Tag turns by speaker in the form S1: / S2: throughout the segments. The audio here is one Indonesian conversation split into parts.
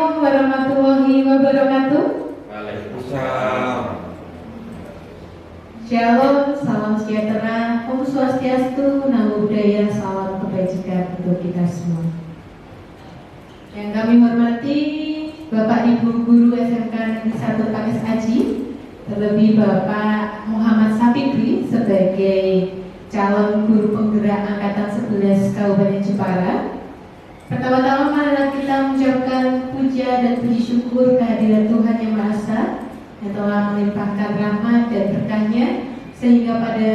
S1: Assalamualaikum warahmatullahi wabarakatuh.
S2: Waalaikumsalam.
S1: Shalom, salam sejahtera, Om Swastiastu, Namo Buddhaya, salam kebajikan untuk kita semua. Yang kami hormati Bapak Ibu Guru SMK Negeri 1 Pakis Aji, terlebih Bapak Muhammad Safikri sebagai calon guru penggerak Angkatan 11 Kabupaten Jepara. Pertama-tama marilah kita mengucapkan puja dan puji syukur kehadiran Tuhan Yang Maha Esa yang telah melimpahkan rahmat dan berkahnya sehingga pada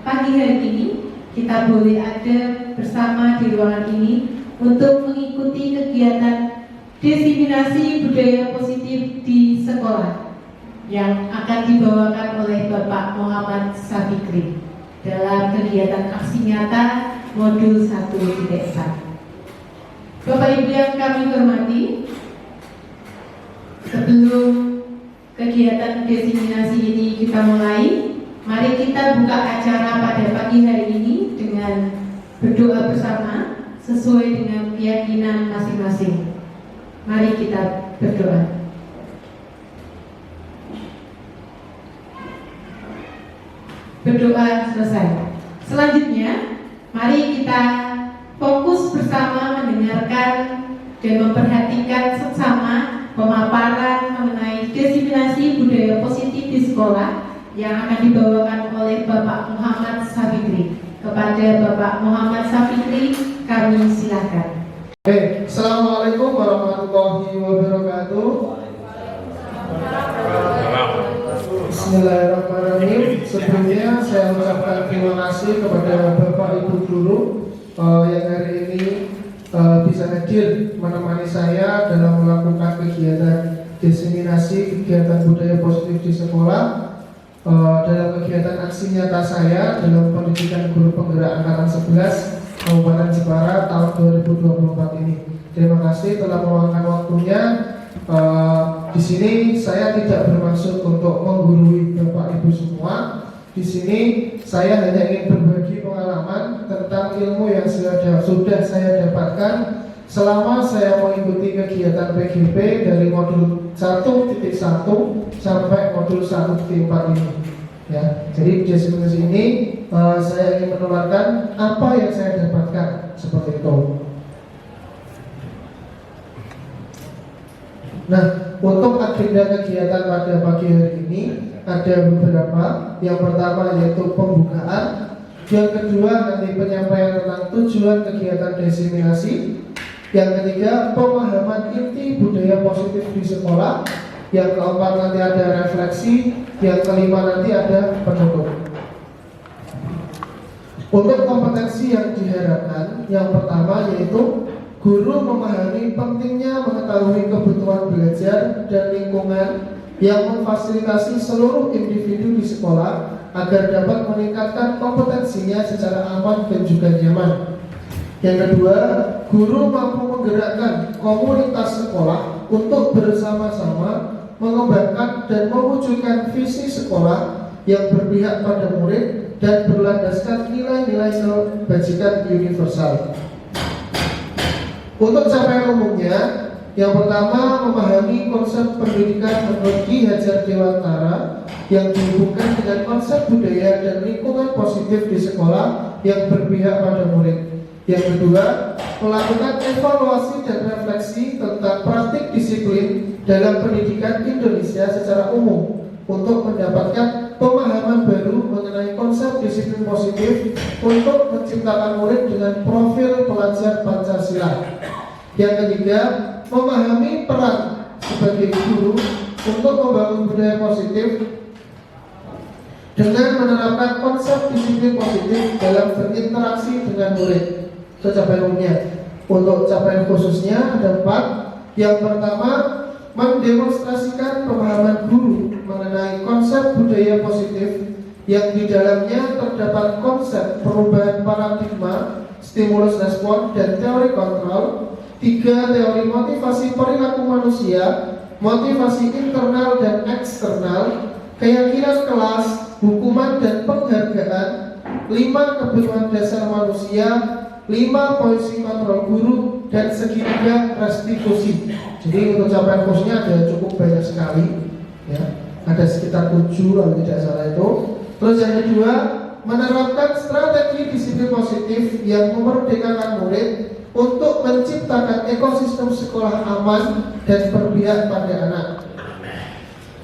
S1: pagi hari ini kita boleh ada bersama di ruangan ini untuk mengikuti kegiatan diseminasi budaya positif di sekolah yang akan dibawakan oleh Bapak Muhammad Safikri dalam kegiatan aksi nyata modul 1.1. Bapak Ibu yang kami hormati, sebelum kegiatan diseminasi ini kita mulai, mari kita buka acara pada pagi hari ini dengan berdoa bersama sesuai dengan keyakinan masing-masing. Mari kita berdoa. Berdoa selesai. Selanjutnya, mari kita fokus bersama mendengarkan dan memperhatikan sesama pemaparan mengenai diseminasi budaya positif di sekolah yang akan dibawakan oleh Bapak Muhammad Safikri. Kepada Bapak Muhammad Safikri, kami silakan.
S3: Assalamualaikum warahmatullahi wabarakatuh. Bismillahirrahmanirrahim. Sebelumnya saya ucapkan terima kasih kepada Bapak Ibu Guru yang hari ini bisa hadir menemani saya dalam melakukan kegiatan diseminasi kegiatan budaya positif di sekolah dalam kegiatan aksi nyata saya dalam pendidikan guru penggerak Angkatan 11 Kabupaten Jepara tahun 2024 ini. Terima kasih telah meluangkan waktunya. Di sini saya tidak bermaksud untuk menggurui Bapak Ibu semua. Di sini saya hanya ingin berbagi pengalaman tentang ilmu yang sudah saya dapatkan selama saya mengikuti kegiatan PGP dari modul 1.1 sampai modul 1.4 ini. Ya, jadi di sini saya ingin menularkan apa yang saya dapatkan seperti itu. Nah, untuk agenda kegiatan pada pagi hari ini ada beberapa. Yang pertama yaitu pembukaan, yang kedua nanti penyampaian tentang tujuan kegiatan diseminasi, yang ketiga pemahaman inti budaya positif di sekolah, yang keempat nanti ada refleksi, yang kelima nanti ada penutup. Untuk kompetensi yang diharapkan, yang pertama yaitu guru memahami pentingnya mengetahui kebutuhan belajar dan lingkungan yang memfasilitasi seluruh individu di sekolah agar dapat meningkatkan kompetensinya secara aman dan juga nyaman. Yang kedua, guru mampu menggerakkan komunitas sekolah untuk bersama-sama mengembangkan dan mewujudkan visi sekolah yang berpihak pada murid dan berlandaskan nilai-nilai kebajikan universal. Untuk capaian umumnya, yang pertama memahami konsep pendidikan menurut Ki Hajar Dewantara yang dihubungkan dengan konsep budaya dan lingkungan positif di sekolah yang berpihak pada murid. Yang kedua, melakukan evaluasi dan refleksi tentang praktik disiplin dalam pendidikan Indonesia secara umum untuk mendapatkan pemahaman baru mengenai konsep disiplin positif untuk menciptakan murid dengan profil pelajar Pancasila. Yang ketiga, memahami peran sebagai guru untuk membangun budaya positif dengan menerapkan konsep disiplin positif dalam berinteraksi dengan murid. Itu capaian umumnya. Untuk capaian khususnya ada 4. Yang pertama, mendemonstrasikan pemahaman guru mengenai konsep budaya positif yang di dalamnya terdapat konsep perubahan paradigma, stimulus respon, dan teori kontrol. 3. Teori motivasi perilaku manusia, motivasi internal dan eksternal, keyakinan kelas, hukuman dan penghargaan. 5. Kebutuhan dasar manusia, 5 polisi kontrol guru, dan segitiga restitusi. Jadi untuk capaian khususnya ada cukup banyak sekali, ya. Ada sekitar 7 kalau tidak salah itu. Terus yang kedua, menerapkan strategi disiplin positif yang memerdekakan murid untuk menciptakan ekosistem sekolah aman dan berpihak pada anak.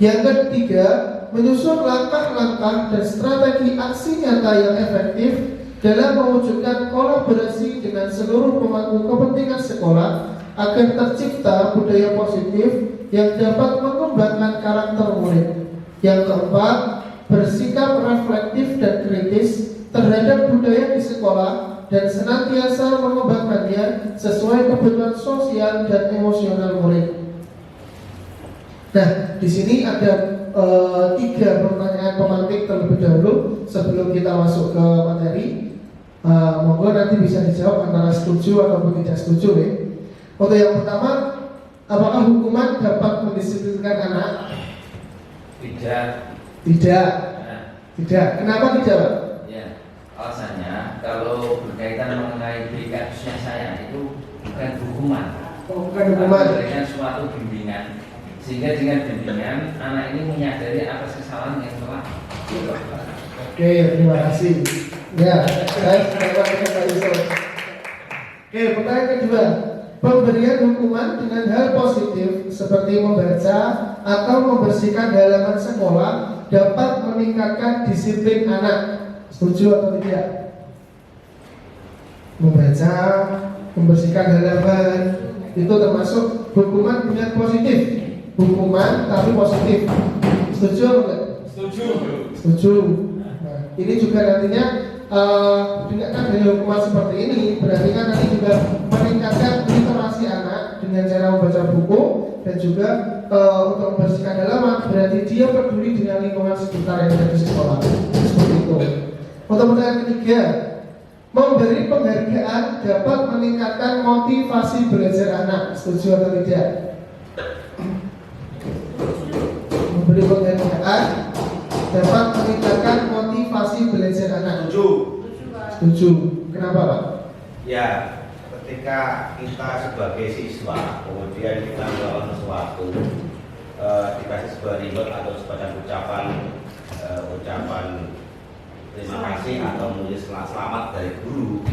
S3: Yang ketiga, menyusun langkah-langkah dan strategi aksi nyata yang efektif dalam mewujudkan kolaborasi dengan seluruh pemangku kepentingan sekolah agar tercipta budaya positif yang dapat mengembangkan karakter murid. Yang keempat, bersikap reflektif dan kritis terhadap budaya di sekolah dan senantiasa mengembangkannya sesuai kebutuhan sosial dan emosional murid. Nah, di sini ada 3 pertanyaan pemantik terlebih dahulu sebelum kita masuk ke materi. Monggo nanti bisa dijawab antara setuju ataupun tidak setuju, ya. Untuk yang pertama, apakah hukuman dapat mendisiplinkan anak?
S2: Tidak.
S3: Tidak.
S2: Nah,
S3: Tidak. Kenapa tidak, Pak?
S2: ya, alasannya kalau berkaitan mengenai kasusnya saya itu bukan hukuman.
S3: Oh, bukan hukuman.
S2: Memberikan suatu bimbingan, sehingga dengan bimbingan anak ini menyadari atas kesalahan yang telah dilakukan.
S3: Oke, terima kasih. Ya, saya sepakat dengan Pak Yusuf. Oke, pertanyaan kedua. Pemberian hukuman dengan hal positif seperti membaca atau membersihkan halaman sekolah dapat meningkatkan disiplin anak. Setuju atau tidak? Membaca, membersihkan halaman itu termasuk hukuman dengan positif. Hukuman tapi positif. Setuju atau tidak?
S2: Setuju.
S3: Setuju. Nah, ini juga nantinya dengan adanya hukuman seperti ini berarti kan nanti juga meningkatkan literasi anak dengan cara membaca buku dan juga untuk membersihkan halaman, berarti dia peduli dengan lingkungan sekitar yang ada di sekolah. Seperti itu. Untuk pertanyaan ketiga, memberi penghargaan dapat meningkatkan motivasi belajar anak. Setuju atau tidak? Memberi penghargaan dapat meningkatkan motivasi belajar anak.
S4: Setuju.
S3: Setuju. Kenapa, Pak?
S4: Ya, ketika kita sebagai siswa kemudian kita melakukan sesuatu, dikasih sebuah reward atau semacam ucapan terima kasih atau menulis selamat dari guru,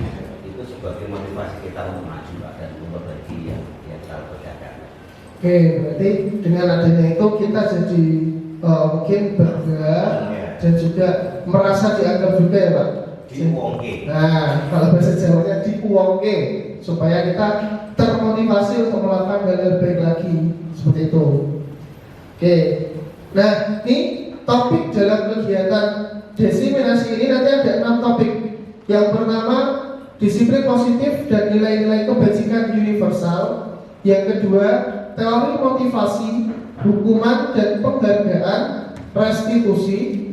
S4: itu sebagai motivasi kita untuk maju dan memperbaiki yang kita kerjakan.
S3: Oke, berarti dengan adanya itu kita jadi mungkin bangga dan juga merasa dianggap juga, ya, Pak.
S4: Diuangke.
S3: Nah, kalau bahasa Jawanya diuangke supaya kita termotivasi untuk melakukan hal yang baik lagi seperti itu. Oke, nah ini topik dalam kegiatan desiminasi ini nanti ada 6 topik. Yang pertama, disiplin positif dan nilai-nilai kebajikan universal. Yang kedua, teori motivasi, hukuman dan penghargaan, restitusi.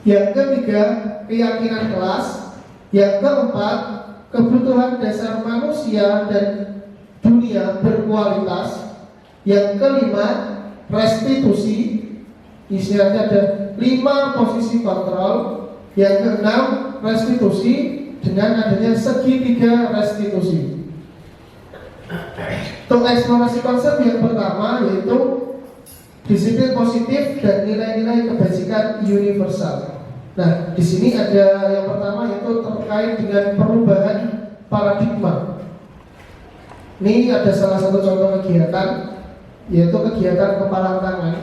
S3: Yang ketiga, keyakinan kelas. Yang keempat, kebutuhan dasar manusia dan dunia berkualitas. Yang kelima, restitusi. Isinya ada 5 posisi kontrol. Yang keenam, restitusi dengan adanya segitiga restitusi. Untuk eksplorasi konsep yang pertama yaitu disiplin positif dan nilai-nilai kebajikan universal. Nah, di sini ada yang pertama yaitu terkait dengan perubahan paradigma. Ini ada salah satu contoh kegiatan yaitu kegiatan kepalan tangan.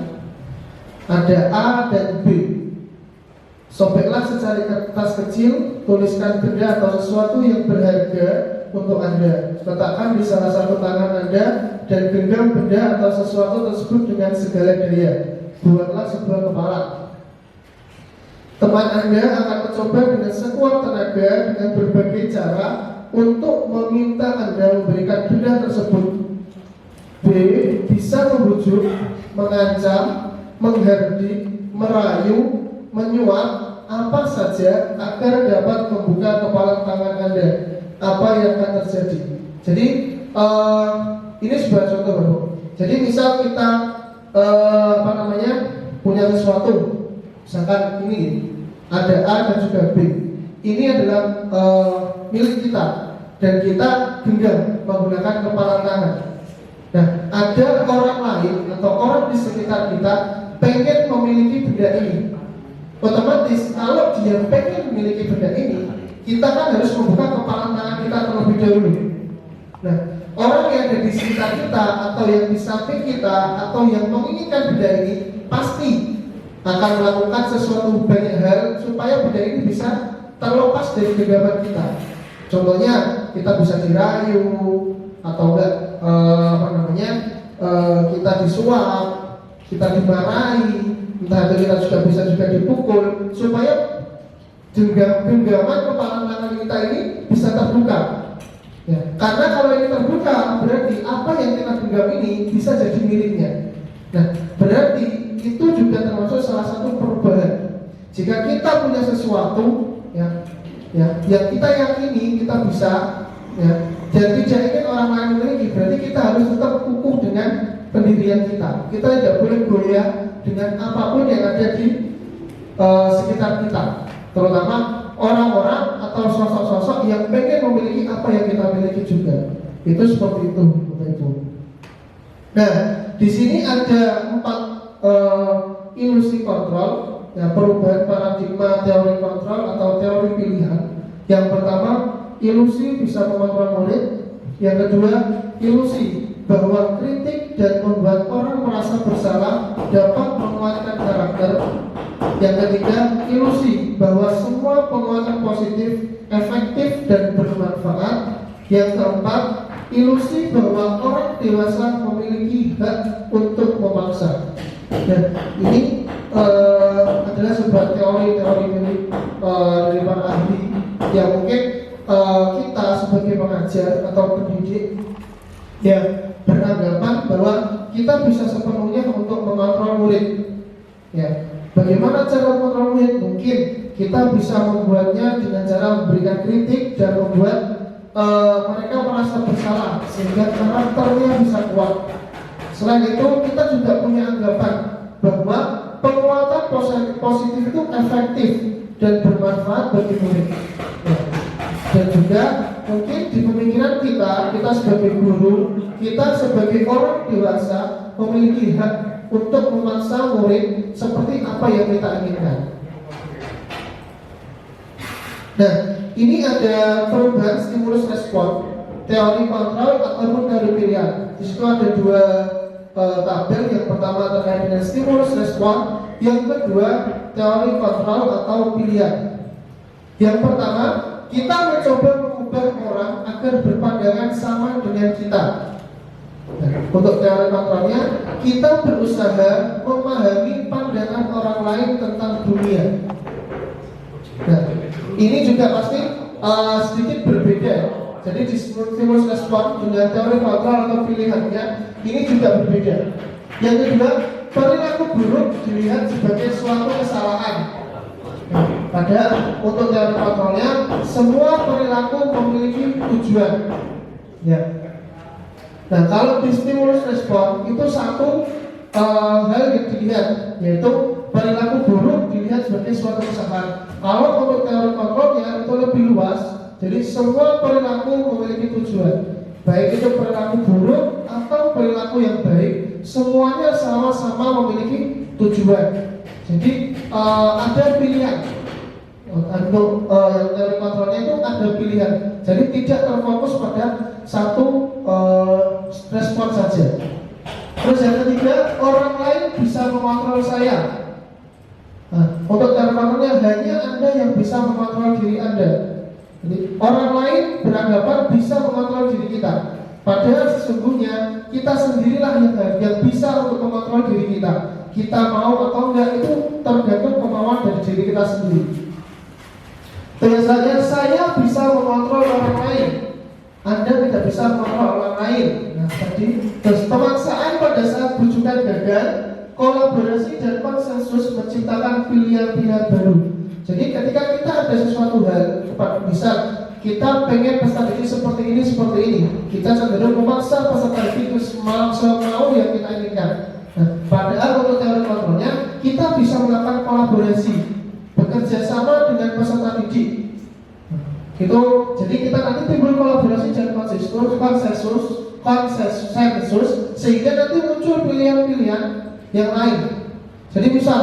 S3: Ada A dan B. Sobeklah secari kertas kecil, tuliskan benda atau sesuatu yang berharga untuk Anda. Letakkan di salah satu tangan Anda dan genggam benda atau sesuatu tersebut dengan segala daya. Buatlah sebuah kepalan. Teman Anda akan mencoba dengan sekuat tenaga dengan berbagai cara untuk meminta Anda memberikan benda tersebut. B. Bisa membujuk, mengancam, menghardik, merayu, menyuap, apa saja agar dapat membuka kepalan tangan Anda. Apa yang akan terjadi? Jadi ini sebuah contoh, Bapak. Jadi misal kita punya sesuatu, misalkan ini ada A dan juga B. Ini adalah milik kita. dan kita genggam menggunakan kepala tangan. Nah, ada orang lain atau orang di sekitar kita pengen memiliki benda ini. Otomatis kalau dia pengen memiliki benda ini, kita kan harus membuka kepala tangan kita terlebih dahulu. Nah, orang yang ada di sekitar kita atau yang di samping kita atau yang menginginkan benda ini pasti akan melakukan sesuatu banyak hal supaya benda ini bisa terlepas dari genggaman kita. Contohnya kita bisa dirayu atau enggak kita disuap, kita dimarahi, entah itu kita juga bisa dipukul supaya genggaman kepala tangan kita ini bisa terbuka. Ya, karena kalau ini terbuka berarti apa yang kita genggam ini bisa jadi miliknya. Nah, berarti itu juga termasuk salah satu perubahan. Jika kita punya sesuatu yang kita yakini kita bisa, ya, dan tidak ingin orang lain memiliki, berarti kita harus tetap kukuh dengan pendirian kita. Kita tidak boleh goyah dengan apapun yang ada di sekitar kita, terutama orang-orang atau sosok-sosok yang pengen memiliki apa yang kita miliki juga. Itu seperti itu, Bapak Ibu. Nah, di sini ada 4 ilusi kontrol, ya, perubahan paradigma teori kontrol atau teori pilihan. Yang pertama, ilusi bisa mengontrol murid. Yang kedua, ilusi bahwa kritik dan membuat orang merasa bersalah dapat menguatkan karakter. Yang ketiga, ilusi bahwa semua penguatan positif efektif dan bermanfaat. Yang keempat, ilusi bahwa orang dewasa memiliki hak untuk memaksa. Dan ini adalah sebuah teori-teori dari para ahli yang mungkin kita sebagai pengajar atau pendidik yang beranggapan bahwa kita bisa sepenuhnya untuk mengontrol murid. Ya, bagaimana cara mengontrol murid? Mungkin kita bisa membuatnya dengan cara memberikan kritik dan membuat mereka merasa bersalah sehingga karakternya bisa kuat. Selain itu, kita juga punya anggapan bahwa penguatan positif itu efektif dan bermanfaat bagi murid. Ya. Dan juga mungkin di pemikiran kita sebagai guru, kita sebagai orang dewasa memiliki hak untuk memaksa murid seperti apa yang kita inginkan. Nah, ini ada perubahan stimulus respon, teori kontrol ataupun teori pilihan. Di situ ada 2 tabel. Yang pertama terkait dengan stimulus respon, yang kedua teori kontrol atau pilihan. Yang pertama, kita mencoba mengubah orang agar berpandangan sama dengan kita. Nah, untuk teori kontrolnya, kita berusaha memahami pandangan orang lain tentang dunia. Nah, ini juga pasti sedikit berbeda. Jadi di stimulus respon dengan teori kontrol atau pilihannya ini juga berbeda. Yang kedua, perilaku buruk dilihat sebagai suatu kesalahan. Padahal untuk teori kontrolnya semua perilaku memiliki tujuan. Ya. Nah, kalau di stimulus respon itu satu hal yang dilihat, yaitu perilaku buruk dilihat sebagai suatu kesalahan. Kalau untuk teori kontrolnya itu lebih luas, jadi semua perilaku memiliki tujuan. Baik itu perilaku buruk atau perilaku yang baik, semuanya sama-sama memiliki tujuan. Jadi ada pilihan. Untuk yang teori kontrolnya itu ada pilihan. Jadi tidak terfokus pada satu respon saja. Terus yang ketiga, orang lain bisa mengontrol saya. Nah, untuk teori kontrolnya hanya Anda yang bisa mengontrol diri Anda. Jadi orang lain beranggapan bisa mengontrol diri kita. Padahal sesungguhnya kita sendirilah yang bisa untuk mengontrol diri kita. Kita mau atau enggak itu tergantung kemauan dari diri kita sendiri. Biasanya saya bisa mengontrol orang lain, Anda tidak bisa mengontrol orang lain. Nah, tadi terus pemaksaan pada saat bujukan gagal, kolaborasi dan konsensus menciptakan pilihan-pilihan baru. Jadi ketika kita ada sesuatu hal, misal kita pengen peserta didik seperti ini, kita cenderung memaksa peserta didik semau yang kita inginkan. Nah, padahal untuk teori kontrolnya kita bisa melakukan kolaborasi, bekerja sama dengan peserta didik. Itu jadi kita nanti timbul kolaborasi dan konsensus sehingga nanti muncul pilihan-pilihan yang lain. Jadi misal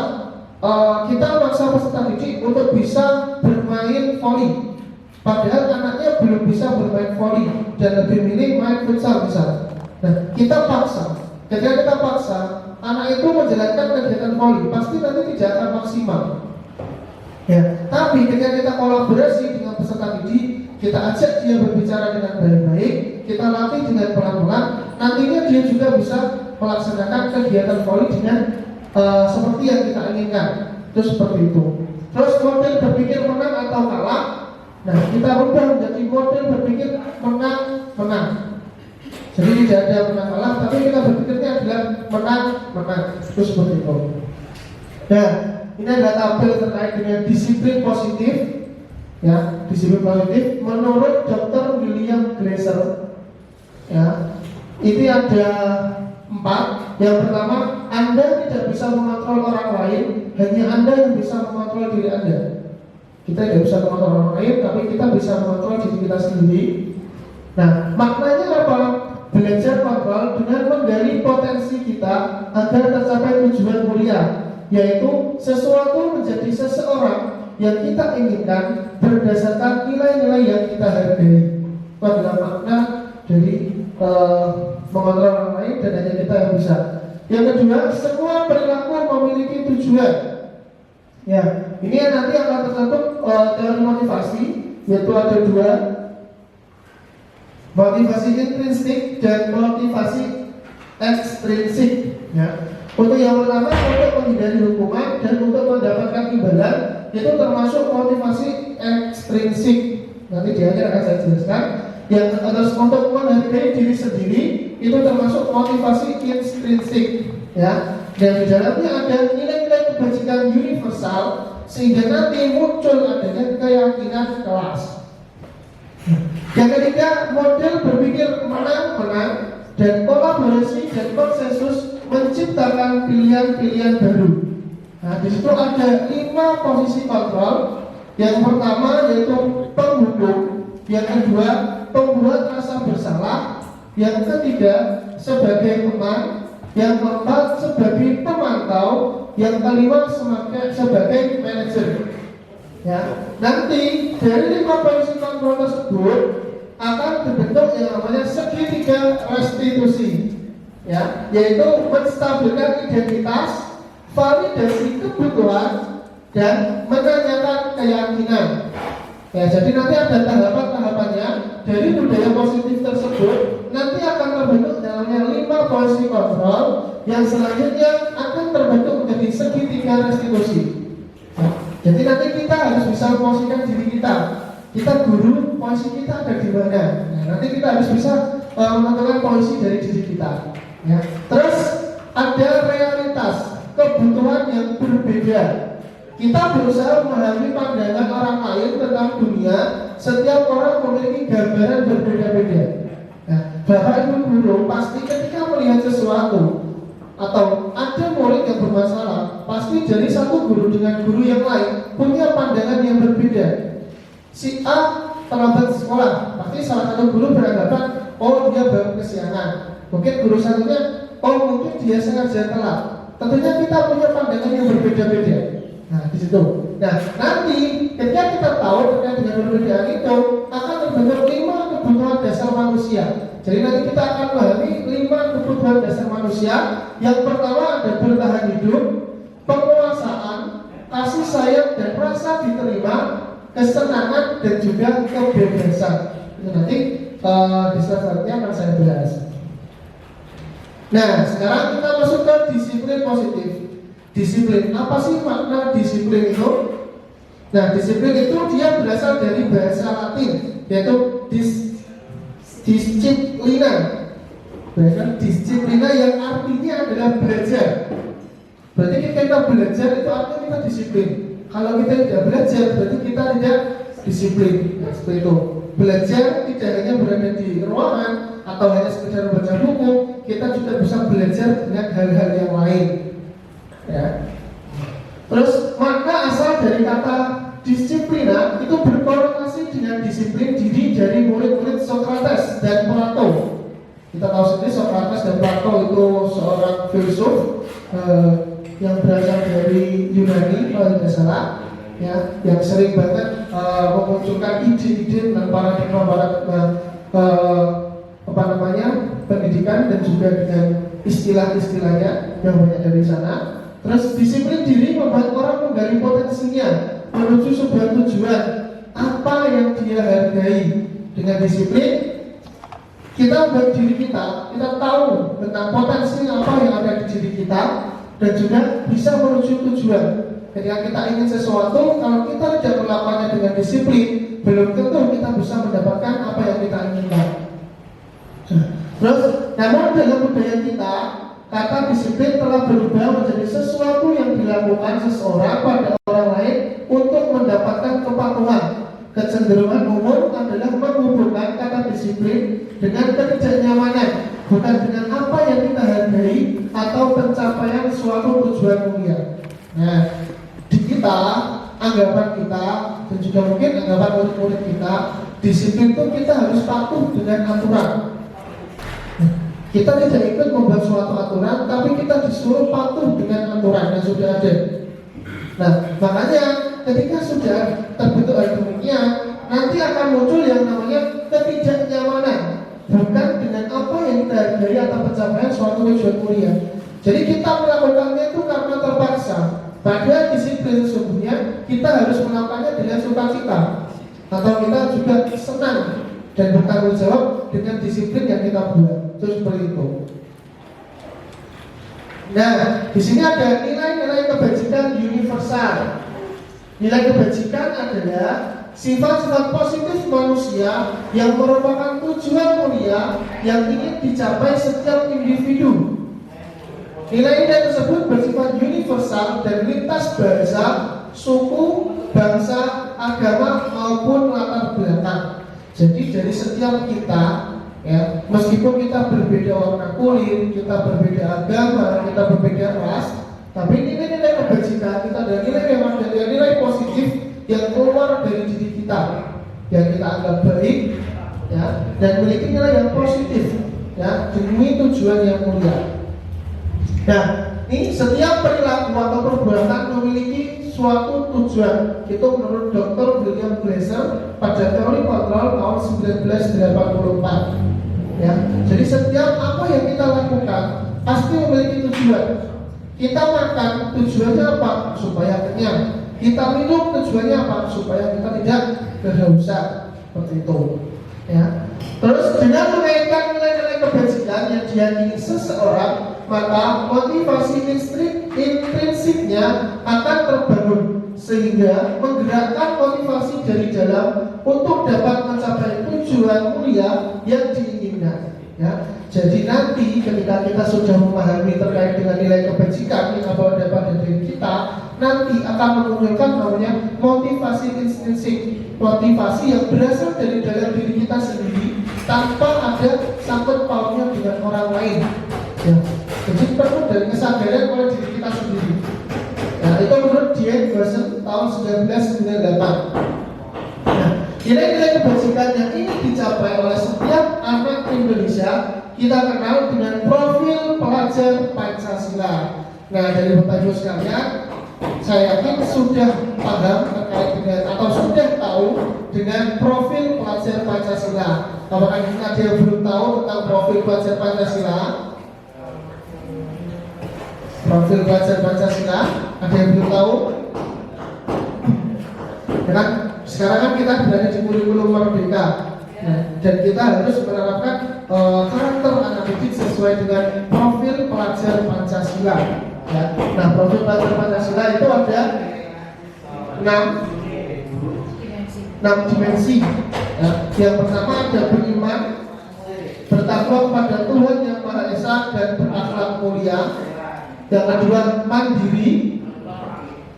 S3: kita maksa peserta didik untuk bisa bermain voli, padahal anaknya belum bisa bermain voli dan lebih milih main futsal misal. Nah, kita paksa. Ketika kita paksa, anak itu menjalankan kegiatan voli, pasti nanti tidak akan maksimal. Ya, tapi ketika kita kolaborasi dengan peserta didik, kita ajak dia berbicara dengan baik-baik, kita latih dengan pelan-pelan, nantinya dia juga bisa melaksanakan kegiatan voli dengan seperti yang kita inginkan. Itu seperti itu. Terus model berpikir menang atau kalah. Nah, kita rubah menjadi model berpikir menang. Jadi tidak ada menang kalah, tapi kita berpikirnya adalah menang. Itu seperti itu. Nah, ini adalah tabel terkait dengan disiplin positif. Ya, disiplin positif menurut Dr. William Glasser. Ya, ini ada 4. Yang pertama, Anda tidak bisa mengontrol orang lain, hanya Anda yang bisa mengontrol diri Anda. Kita tidak bisa mengontrol orang lain, tapi kita bisa mengontrol diri kita sendiri. Nah, maknanya apa? Belajar kontrol dengan menggali potensi kita agar tercapai tujuan mulia, yaitu sesuatu menjadi seseorang yang kita inginkan berdasarkan nilai-nilai yang kita hargai. Itu adalah makna dari mengontrol orang lain dan hanya kita yang bisa. Yang kedua, semua perilaku memiliki tujuan. Ya, ini nanti akan tercantum teori motivasi, yaitu ada 2. Motivasi intrinsik dan motivasi ekstrinsik. Ya. Untuk yang pertama, untuk menghindari hukuman dan untuk mendapatkan imbalan, itu termasuk motivasi ekstrinsik. Nanti di akhir akan saya jelaskan. Yang terus untuk menghargai diri sendiri, itu termasuk motivasi intrinsik. Ya. Dan di dalamnya ada nilai-nilai kebajikan universal sehingga nanti muncul adanya keyakinan kelas. Yang ketiga, model berpikir menang-menang dan kolaborasi dan konsensus menciptakan pilihan-pilihan baru. Nah, di situ ada 5 posisi kontrol. Yang pertama yaitu penghukum, yang kedua pembuat rasa bersalah, yang ketiga sebagai teman, yang keempat sebagai pemantau, yang kelima sebagai manajer. Ya, nanti dari 5 posisi kontrol tersebut akan terbentuk yang namanya segitiga restitusi, ya, yaitu menstabilkan identitas, validasi kebutuhan, dan menanyakan keyakinan. Ya, jadi nanti ada tahapan-tahapannya. Dari budaya positif tersebut nanti akan terbentuk namanya 5 posisi kontrol yang selanjutnya akan terbentuk menjadi segitiga restitusi. Jadi nanti kita harus bisa memposisikan diri kita. Kita guru, posisi kita ada di mana? Nah, nanti kita harus bisa menentukan posisi dari diri kita. Ya. Terus ada realitas, kebutuhan yang berbeda. Kita berusaha memahami pandangan orang lain tentang dunia. Setiap orang memiliki gambaran berbeda-beda. Nah, Bapak Ibu guru pasti ketika melihat sesuatu atau ada murid yang bermasalah, pasti dari satu guru dengan guru yang lain punya pandangan yang berbeda. Si A terlambat sekolah, pasti salah satu guru beranggapan, oh dia baru kesiangan. Mungkin guru satunya, oh mungkin dia sengaja telat. Tentunya kita punya pandangan yang berbeda-beda. Nah, di situ. Nah, nanti ketika kita tahu terkait dengan perbedaan itu akan terbentuk 5 kebutuhan dasar manusia. Jadi nanti kita akan memahami 5 kebutuhan dasar manusia. Yang pertama ada bertahan hidup, penguasaan, kasih sayang dan rasa diterima, kesenangan dan juga kebebasan. Itu nanti di slide selanjutnya akan saya bahas. Nah, sekarang kita masuk ke disiplin positif. Disiplin, apa sih makna disiplin itu? Nah, disiplin itu dia berasal dari bahasa Latin, yaitu disciplina. Disiplina yang artinya adalah belajar. Berarti ketika kita belajar itu artinya kita disiplin. Kalau kita tidak belajar, berarti kita tidak disiplin. Nah, seperti itu. Belajar tidak hanya berada di ruangan atau hanya sekedar baca buku, kita juga bisa belajar dengan hal-hal yang lain. Ya. Terus makna asal dari kata disiplina itu berkorelasi reformasi dengan disiplin diri dari murid-murid Socrates dan Plato. Kita tahu sendiri Socrates dan Plato itu seorang filsuf yang berasal dari Yunani kalau tidak salah, ya, yang sering banget memunculkan ide-ide tentang pendidikan dan juga dengan istilah-istilahnya yang banyak dari sana. Terus disiplin diri membuat orang menggali potensinya menuju sebuah tujuan apa yang dia hargai. Dengan disiplin kita membuat diri kita tahu tentang potensi apa yang ada di diri kita dan juga bisa menuju tujuan. Ketika kita ingin sesuatu, kalau kita tidak melakukannya dengan disiplin, belum tentu kita bisa mendapatkan apa yang kita inginkan. Terus, namun dalam budaya kita, kata disiplin telah berubah menjadi sesuatu yang dilakukan seseorang pada orang lain untuk mendapatkan kepatuhan. Kecenderungan umum adalah menghubungkan kata disiplin dengan ketidaknyamanan, bukan dengan apa yang kita hargai atau pencapaian suatu tujuan mulia. Nah, di kita, anggapan kita, dan juga mungkin anggapan murid-murid kita, disiplin itu kita harus patuh dengan aturan. Kita tidak ikut membuat suatu aturan, tapi kita disuruh patuh dengan aturan yang sudah ada. Nah, makanya ketika sudah terbentuk hal demikian, nanti akan muncul yang namanya ketidaknyamanan, bukan dengan apa yang kita hargai atau pencapaian suatu tujuan mulia. Jadi kita melakukannya itu karena terpaksa. Padahal disiplin sesungguhnya kita harus melakukannya dengan sukacita, atau kita juga senang dan bertanggung jawab dengan disiplin yang kita buat. Itu seperti itu. Nah, di sini ada nilai-nilai kebajikan universal. Nilai kebajikan adalah sifat-sifat positif manusia yang merupakan tujuan mulia yang ingin dicapai setiap individu. Nilai-nilai tersebut bersifat universal dan lintas bahasa, suku, bangsa, agama maupun latar belakang. Jadi dari setiap kita, ya, meskipun kita berbeda warna kulit, kita berbeda agama, kita berbeda ras, tapi nilai-nilai kebajikan kita ada nilai positif yang keluar dari diri kita, yang kita anggap baik, ya, dan memiliki nilai yang positif, ya, demi tujuan yang mulia. Nah, ini setiap perilaku atau perbuatan memiliki suatu tujuan. Itu menurut Dr. William Glasser pada teori kontrol tahun 1984. Ya, jadi setiap apa yang kita lakukan pasti memiliki tujuan. Kita makan tujuannya apa? Supaya kenyang. Kita minum tujuannya apa? Supaya kita tidak kehausan. Seperti itu. Ya. Terus dengan mengaitkan nilai-nilai kebajikan yang diyakini seseorang, maka motivasi intrinsiknya akan terbangun sehingga menggerakkan motivasi dari dalam untuk dapat mencapai tujuan mulia yang diinginkan. Ya, jadi nanti ketika kita sudah memahami terkait dengan nilai kebajikan yang dapat dari diri kita, nanti akan memunculkan namanya motivasi intrinsik, motivasi yang berasal dari dalam diri kita sendiri tanpa ada sangkut pautnya dengan orang lain. Ya, jadi perlu dari kesadaran oleh diri kita sendiri. Nah, itu menurut Dian Goshen tahun 1998. Nah, nilai-nilai kebajikan yang ingin dicapai oleh setiap anak Indonesia kita kenal dengan profil pelajar Pancasila. Nah, dari Bapak Ibu sekalian, saya yakin sudah paham terkait dengan atau sudah tahu dengan profil pelajar Pancasila. Apakah ada yang belum tahu tentang profil pelajar Pancasila? Profil pelajar Pancasila, ada yang belum tahu? Ya kan? Sekarang kan kita berada di kurikulum Merdeka, nah, dan kita harus menerapkan karakter anak didik sesuai dengan profil pelajar Pancasila. Ya. Nah, profil pelajar Pancasila itu ada 6 dimensi. Ya. Yang pertama ada beriman, bertakwa kepada Tuhan Yang Maha Esa dan berakhlak mulia. Yang kedua mandiri,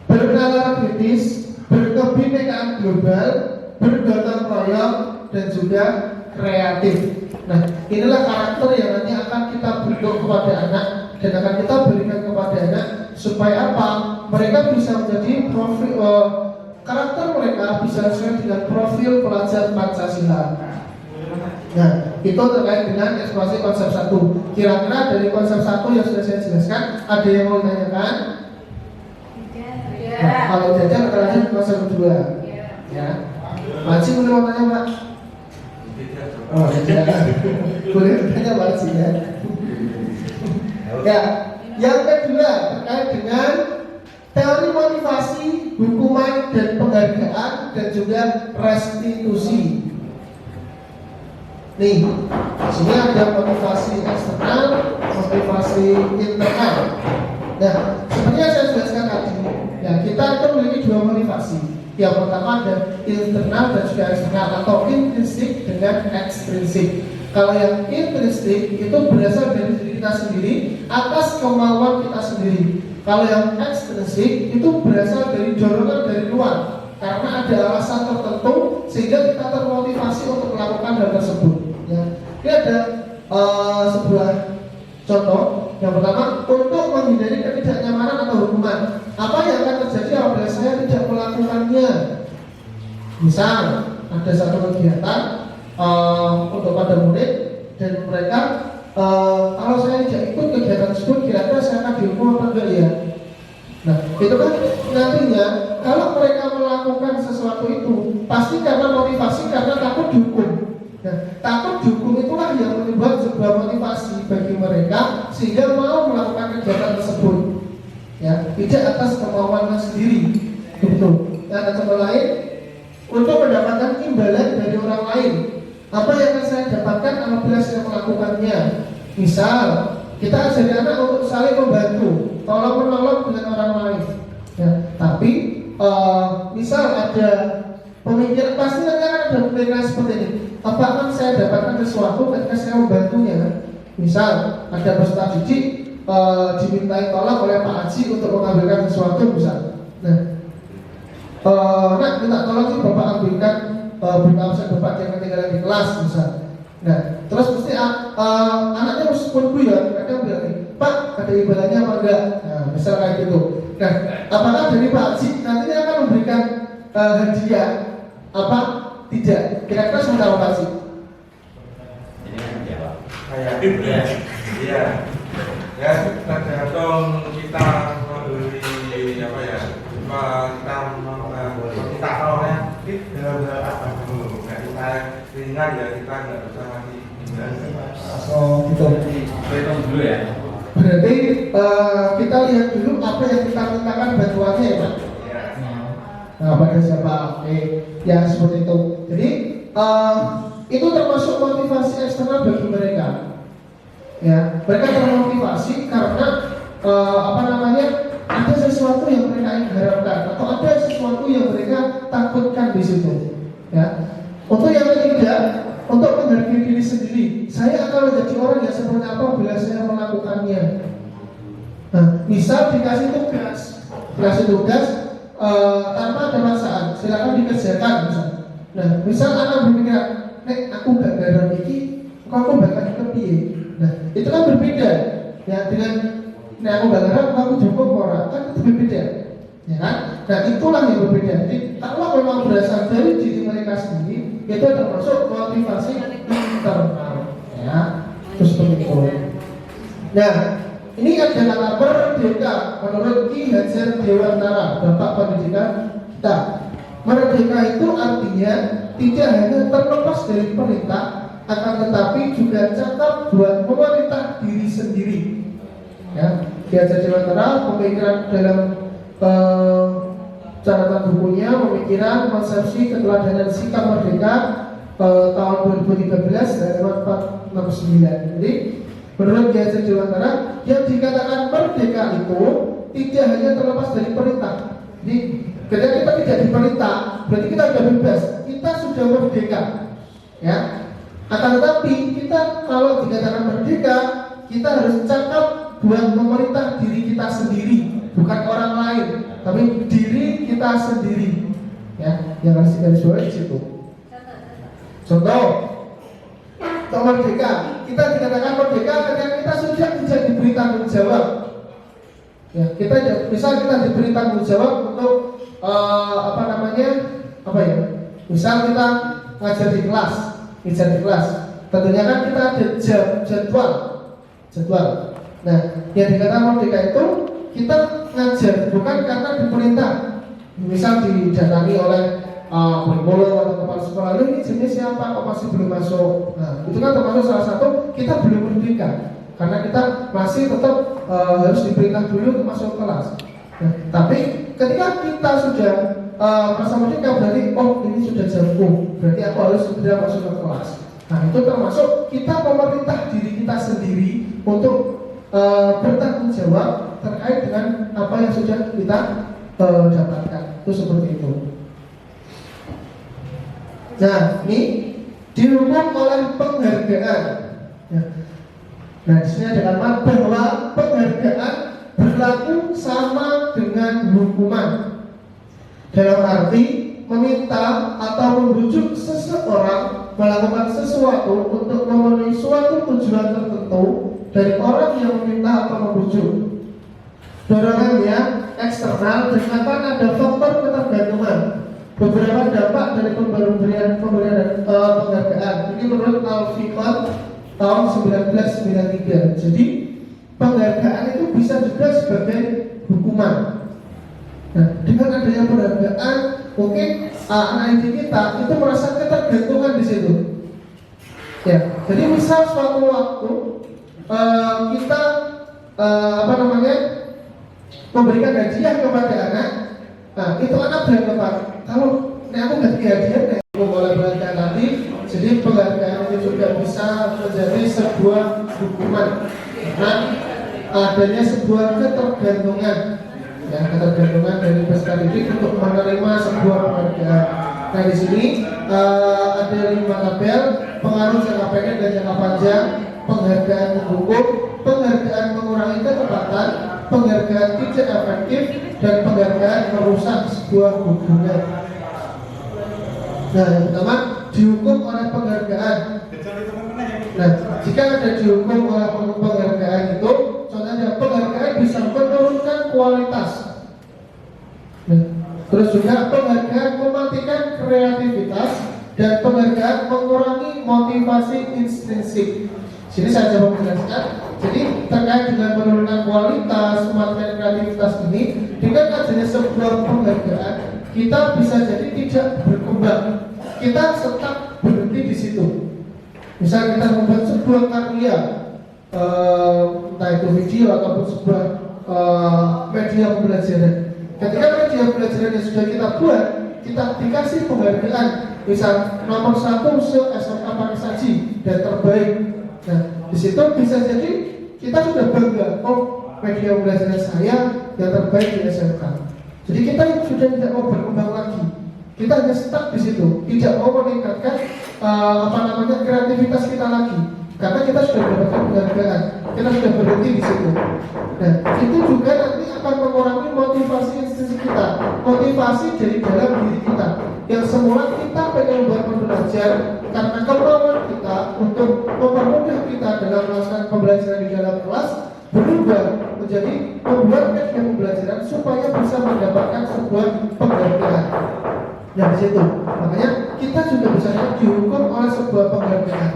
S3: bernalar kritis, berkebinekaan global, bergotong royong, dan juga kreatif. Nah, inilah karakter yang nanti akan kita bentuk kepada anak dan akan kita berikan kepada anak supaya apa? Mereka bisa menjadi karakter mereka bisa sesuai dengan profil pelajar Pancasila. Nah, itu terkait dengan eksplorasi konsep 1. Kira-kira dari konsep 1 yang sudah saya jelaskan, ada yang mau ditanyakan? Nah, kalau jajan kita lanjut ke konsep 2. Ya. Makcik boleh mau tanya, Pak? Oh, tidak. Boleh tanya Makcik ya. Ya, yang kedua terkait dengan teori motivasi, hukuman dan penghargaan dan juga restitusi. Nih, sini ada motivasi eksternal, motivasi internal. Nah, seperti yang saya jelaskan tadi, ya kita itu memiliki dua motivasi. Yang pertama ada internal dan juga eksternal atau intrinsik dengan ekstrinsik. Kalau yang intrinsik itu berasal dari diri kita sendiri atas kemauan kita sendiri. Kalau yang ekstrinsik itu berasal dari dorongan dari luar karena ada alasan tertentu sehingga kita termotivasi untuk melakukan hal tersebut. Ya, ini ada sebuah contoh. Yang pertama, untuk menghindari ketidaknyamanan atau hukuman. Apa yang akan terjadi apabila saya tidak melakukannya? Misal ada satu kegiatan untuk pada murid dan mereka kalau saya tidak ikut kegiatan tersebut kira-kira saya akan dihukum apa enggak ya? Nah, itu kan nantinya kalau mereka melakukan sesuatu itu pasti karena motivasi karena takut dihukum. Nah, takut dihukum itulah yang membuat sebuah motivasi bagi mereka sehingga mau melakukan kegiatan tersebut. Ya, tidak atas kemauannya sendiri. Betul. Nah, contoh lain untuk mendapatkan imbalan dari orang lain. Apa yang akan saya dapatkan apabila saya melakukannya? Misal, kita ajari anak untuk saling membantu, tolong menolong dengan orang lain. Ya, tapi misal ada pemikiran, pasti nanti akan ada pemikiran seperti ini. Apa akan saya dapatkan sesuatu ketika saya membantunya? Misal, ada peserta didik dimintai tolong oleh Pak Haji untuk mengambilkan sesuatu, misal. Nah, minta tolong sih Bapak ambilkan buku absen Bapak yang ketinggalan di kelas, misal. Nah, terus mesti anaknya meskipun ya, kadang bilang nih, Pak, ada ibadahnya apa enggak? Nah, misal kayak gitu. Nah, apakah dari Pak Haji nantinya akan memberikan hadiah apa? Tidak. Kira-kira seperti apa Pak Haji?
S4: Ini kan jawab.
S5: Kayak iya. Ya, tergantung kita membeli apa ya? Kita meminta tolongnya dalam hal apa dulu. Nah, kita ringan ya kita nggak usah ngasih.
S3: Oh, gitu.
S2: Hitung dulu ya.
S3: Berarti kita lihat dulu apa yang kita mintakan bantuannya ya Pak. Nah, pada siapa? Ya seperti itu. Jadi itu termasuk motivasi eksternal bagi mereka. Ya, mereka termotivasi karena apa namanya? Ada sesuatu yang mereka harapkan atau ada sesuatu yang mereka takutkan di situ. Ya. Untuk yang ketiga, untuk menghargai diri sendiri. Saya akan menjadi orang yang seperti apa bila saya melakukannya. Nah, misal dikasih tugas tanpa ada paksaan, silakan dikerjakan misal. Nah, misal anak berpikir, nek aku gak garap iki, aku bakal kepiye. Nah, itu kan berbeda ya dengan nek aku gak garap, aku cukup orang, kan itu berbeda. Ya kan? Nah, itulah yang berbeda. Jadi, kalau memang berasal dari diri mereka sendiri, itu termasuk motivasi internal. Ya, terus seperti itu. Nah, ini ada kata merdeka menurut Ki Hajar Dewantara, Bapak Pendidikan kita. Merdeka itu artinya tidak hanya terlepas dari perintah, akan tetapi juga cakap buat memerintah diri sendiri. Ya, Ki Hajar Dewantara pemikiran dalam catatan bukunya pemikiran konsepsi keteladanan sikap merdeka tahun 2013 halaman 469. Jadi menurut Ki Hajar Dewantara yang dikatakan merdeka itu tidak hanya terlepas dari perintah. Jadi ketika kita tidak diperintah berarti kita sudah bebas, kita sudah merdeka. Ya. Akan tetapi kita kalau dikatakan merdeka kita harus cakap buat memerintah diri kita sendiri, bukan orang lain, tapi diri kita sendiri. Ya, yang harus digarisbawahi di situ. Contoh, merdeka, kita dikatakan merdeka ketika kita sudah tidak diberi tanggung jawab. Ya, kita misal kita diberi tanggung jawab untuk Misal kita ngajar di kelas, tentunya kan kita ada jadwal. Nah, yang dikatakan merdeka itu kita ngajar bukan karena diperintah. Misal didatangi oleh psikolog atau kepala sekolah, ini jenis siapa kok masih belum masuk. Nah, itu kan termasuk salah satu kita belum merdeka karena kita masih tetap harus diperintah dulu untuk masuk kelas. Nah, tapi ketika kita sudah merasa merdeka berarti ini sudah jamku, berarti aku harus segera masuk ke kelas. Nah, itu termasuk kita memerintah diri kita sendiri untuk bertanggung jawab terkait dengan apa yang sudah kita dapatkan. Itu seperti itu. Nah, ini dihukum oleh penghargaan. Nah, di sini ada kalimat bahwa penghargaan berlaku sama dengan hukuman. Dalam arti meminta atau membujuk seseorang melakukan sesuatu untuk memenuhi suatu tujuan tertentu dari orang yang meminta atau membujuk. Dorongannya eksternal dan akan ada faktor ketergantungan. Beberapa dampak dari pemberian penghargaan ini menurut Al-Fiqh tahun 1993. Jadi penghargaan itu bisa juga sebagai hukuman. Nah, dengan adanya penghargaan, mungkin anak didik kita itu merasa ketergantungan di situ. Ya, jadi misal suatu waktu kita memberikan hadiah kepada anak. Nah, itu anak beranggapan kalau aku ganti hadiah, boleh penghargaan nanti. Jadi penghargaan itu juga bisa menjadi sebuah hukuman. Nah, adanya sebuah ketergantungan, ketergantungan dari peserta didik untuk menerima sebuah penghargaan. Nah, di sini ada 5 tabel: pengaruh jangka pendek dan jangka panjang, penghargaan menghukum, penghargaan mengurangi ketepatan, penghargaan tidak efektif, dan penghargaan merusak sebuah hubungan. Nah, yang pertama dihukum oleh penghargaan. Nah, jika ada dihukum oleh penghargaan itu, contohnya penghargaan bisa menurunkan kualitas. Nah, terus juga penghargaan mematikan kreativitas dan penghargaan mengurangi motivasi intrinsik. Sini saya coba menjelaskan. Jadi terkait dengan menurunkan kualitas, mematikan kreativitas ini, dengan adanya sebuah penghargaan, kita bisa jadi tidak berkembang. Kita tetap berhenti di situ. Misal kita membuat sebuah karya, entah itu video ataupun sebuah media pembelajaran. Ketika media pembelajaran yang sudah kita buat, kita dikasih penghargaan, misal nomor 1 se-SMK Panisaji dan terbaik. Nah, di situ bisa jadi kita sudah bangga, media pembelajaran saya yang terbaik di SMK. Jadi kita sudah tidak mau berkembang lagi. Kita hanya stuck di situ, tidak mau meningkatkan kreativitas kita lagi, karena kita sudah mendapatkan penghargaan, kita sudah berhenti di situ. Nah, itu juga nanti akan mengurangi motivasi intrinsik kita, motivasi dari dalam diri kita. Yang semula kita pengen belajar karena kemauan kita untuk mempermudah kita dalam melaksanakan pembelajaran di dalam kelas, berubah menjadi membuat media pembelajaran supaya bisa mendapatkan sebuah penghargaan. Nah, di situ makanya kita juga bisa dihukum oleh sebuah penghargaan.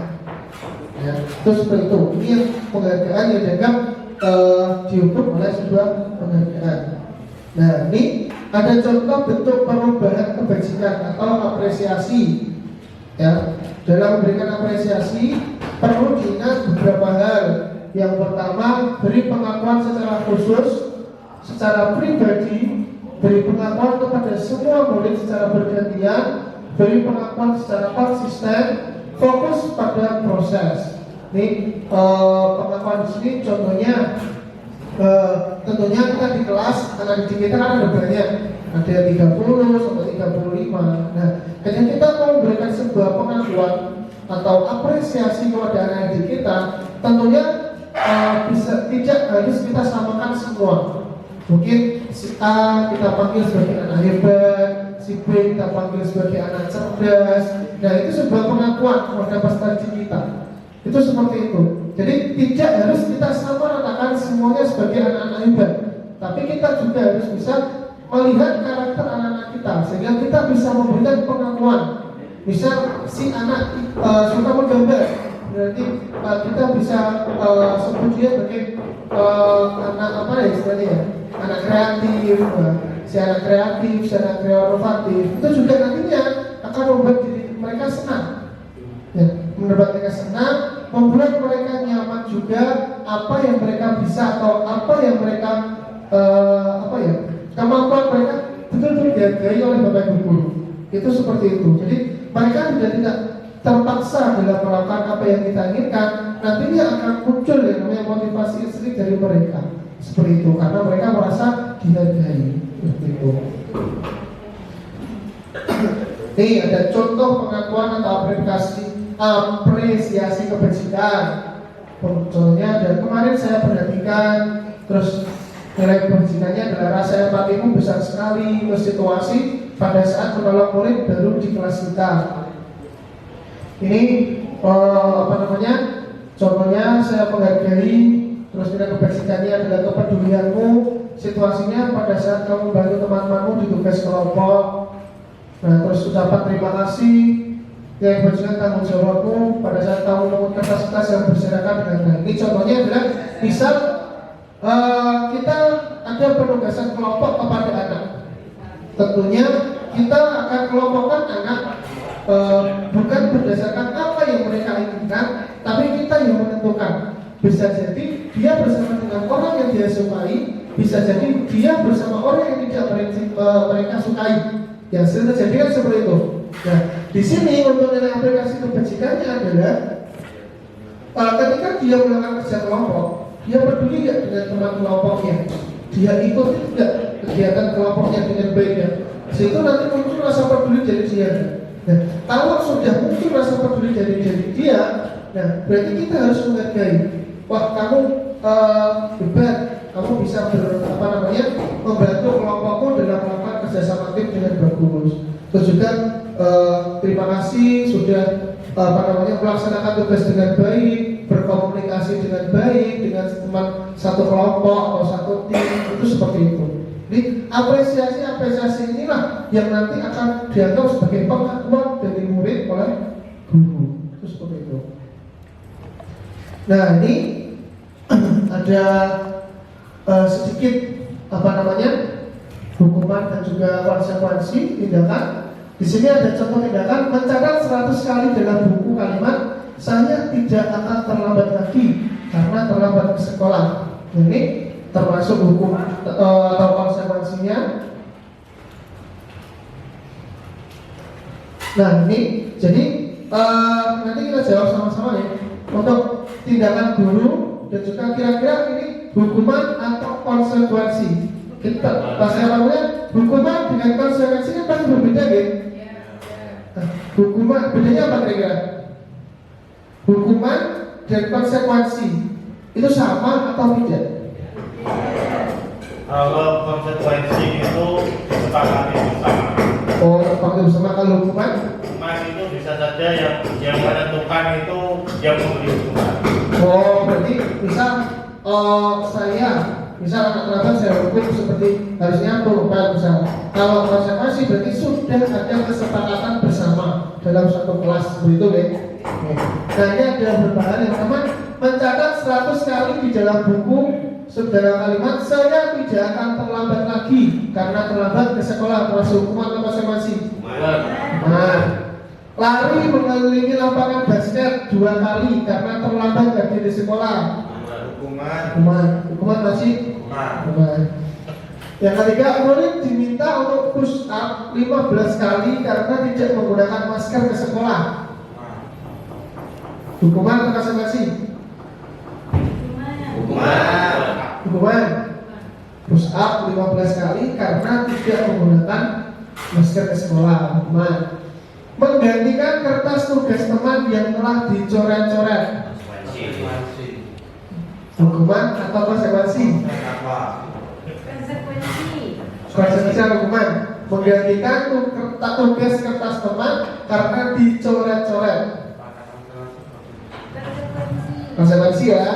S3: Ya, terus seperti itu. Ini yang penghargaan yang dianggap dihukum oleh sebuah penghargaan. Nah, ini ada contoh bentuk perubahan kebajikan atau apresiasi. Ya, dalam memberikan apresiasi perlu diingat beberapa hal. Yang pertama, beri pengakuan secara khusus, secara pribadi, beri pengakuan kepada semua murid secara bergantian, beri pengakuan secara konsisten, fokus pada proses. Ini pengakuan di sini contohnya, tentunya kita di kelas anak didik kita kan ada banyak, ada 30 sampai 35. Nah, ketika kita mau memberikan sebuah pengakuan atau apresiasi kepada anak didik kita, tentunya tidak harus kita samakan semua. Mungkin si A kita panggil sebagai anak hebat, si B kita panggil sebagai anak cerdas. Nah, itu sebuah pengakuan kepada peserta didik kita. Itu seperti itu. Jadi tidak harus kita samaratakan semuanya sebagai anak-anak hebat, tapi kita juga harus bisa melihat karakter anak-anak kita, sehingga kita bisa memberikan pengakuan. Misal si anak suka menggambar, berarti kita bisa sebut dia sebagai anak apa ya istilahnya ya, anak kreatif. Si anak kreatif, si anak inovatif, itu juga nantinya akan membuat diri mereka senang. Ya, membuat mereka senang, membuat mereka nyaman juga apa yang mereka bisa atau apa yang mereka kemampuan mereka betul-betul dihargai oleh Bapak Ibu guru. Itu seperti itu. Jadi mereka juga tidak terpaksa dalam melakukan apa yang kita inginkan. Nantinya akan muncul yang namanya motivasi intrinsik dari mereka. Seperti itu, karena mereka merasa dihargai. Seperti itu. Ini ada contoh pengakuan atau apresiasi kebajikan. Contohnya ada kemarin saya perhatikan, terus nilai kebajikannya adalah rasa empatimu besar sekali ke situasi pada saat menolong murid baru di kelas kita. Ini contohnya saya menghargai, terus nilai kebajikannya adalah kepedulianmu, situasinya pada saat kamu bantu teman-temanmu di tugas kelompok. Nah, terus ucapan terima kasih, nilai kebajikan tanggung jawabmu pada saat kamu menemukan kertas-kertas yang berserakan dengan baik. Ini contohnya adalah misal kita ada penugasan kelompok kepada anak. Tentunya kita akan kelompokkan anak bukan berdasarkan apa yang mereka inginkan, tapi kita yang menentukan. Bisa jadi dia bersama dengan orang yang dia sukai, bisa jadi dia bersama orang yang tidak mereka sukai. Yang sering terjadi kan seperti itu. Nah, di sini untuk nilai aplikasi kebajikannya adalah ketika dia melakukan kerja kelompok, dia peduli nggak dengan teman kelompoknya, dia ikuti nggak kegiatan kelompoknya dengan baik ya. Situ nanti muncul rasa peduli dari dia. Nah, kalau sudah muncul rasa peduli dari dia, nah berarti kita harus menghargai. Wah, kamu hebat, kamu bisa membantu kelompokmu dalam melakukan kerjasama tim dengan bagus. Terus juga terima kasih sudah melaksanakan tugas dengan baik, berkomunikasi dengan baik dengan teman satu kelompok atau satu tim, itu seperti itu. Jadi apresiasi inilah yang nanti akan dianggap sebagai pengakuan dari murid oleh guru. Itu seperti itu. Nah, ini ada sedikit hukuman dan juga konsekuensi tindakan. Di sini ada contoh tindakan: mencatat 100 kali dalam buku kalimat saya tidak akan terlambat lagi karena terlambat ke sekolah. Ini termasuk hukum atau konsekuensinya. Nah, ini jadi nanti kita jawab sama-sama ya untuk tindakan guru dan juga kira-kira ini hukuman atau konsekuensi. Kita namanya hukuman dengan konsekuensi kan pasti berbeda ya. Hukuman bedanya apa kira-kira? Hukuman dan konsekuensi itu sama atau tidak?
S6: Kalau konsekuensi itu disepakati bersama.
S3: Oh, disepakati bersama. Kalau hukuman?
S6: Hukuman itu bisa saja yang menentukan itu yang memberi hukuman.
S3: Oh, berarti misal misal anak terlambat saya hukum seperti harusnya perubahan misal. Kalau konsekuensi berarti sudah ada kesepakatan bersama dalam satu kelas, begitu ya. Nah, ini ada beberapa hal yang namanya mencatat 100 kali di dalam buku saudara kalimat saya tidak akan terlambat lagi karena terlambat ke sekolah. Termasuk hukuman atau konsekuensi? Nah, lari mengelilingi lapangan basket 2 kali karena terlambat lagi di sekolah. Hukuman masih hukuman. Yang ketiga, murid diminta untuk push up 15 kali karena tidak menggunakan masker ke sekolah. Hukuman atau konsekuensi? Hukuman. Push up 15 kali karena tidak menggunakan masker ke sekolah. Hukuman. Menggantikan kertas tugas teman yang telah dicoret-coret. Hukuman atau konsekuensi? Konsekuensi hukuman. Menggantikan tugas kertas teman karena dicoret-coret. Konsekuensi ya?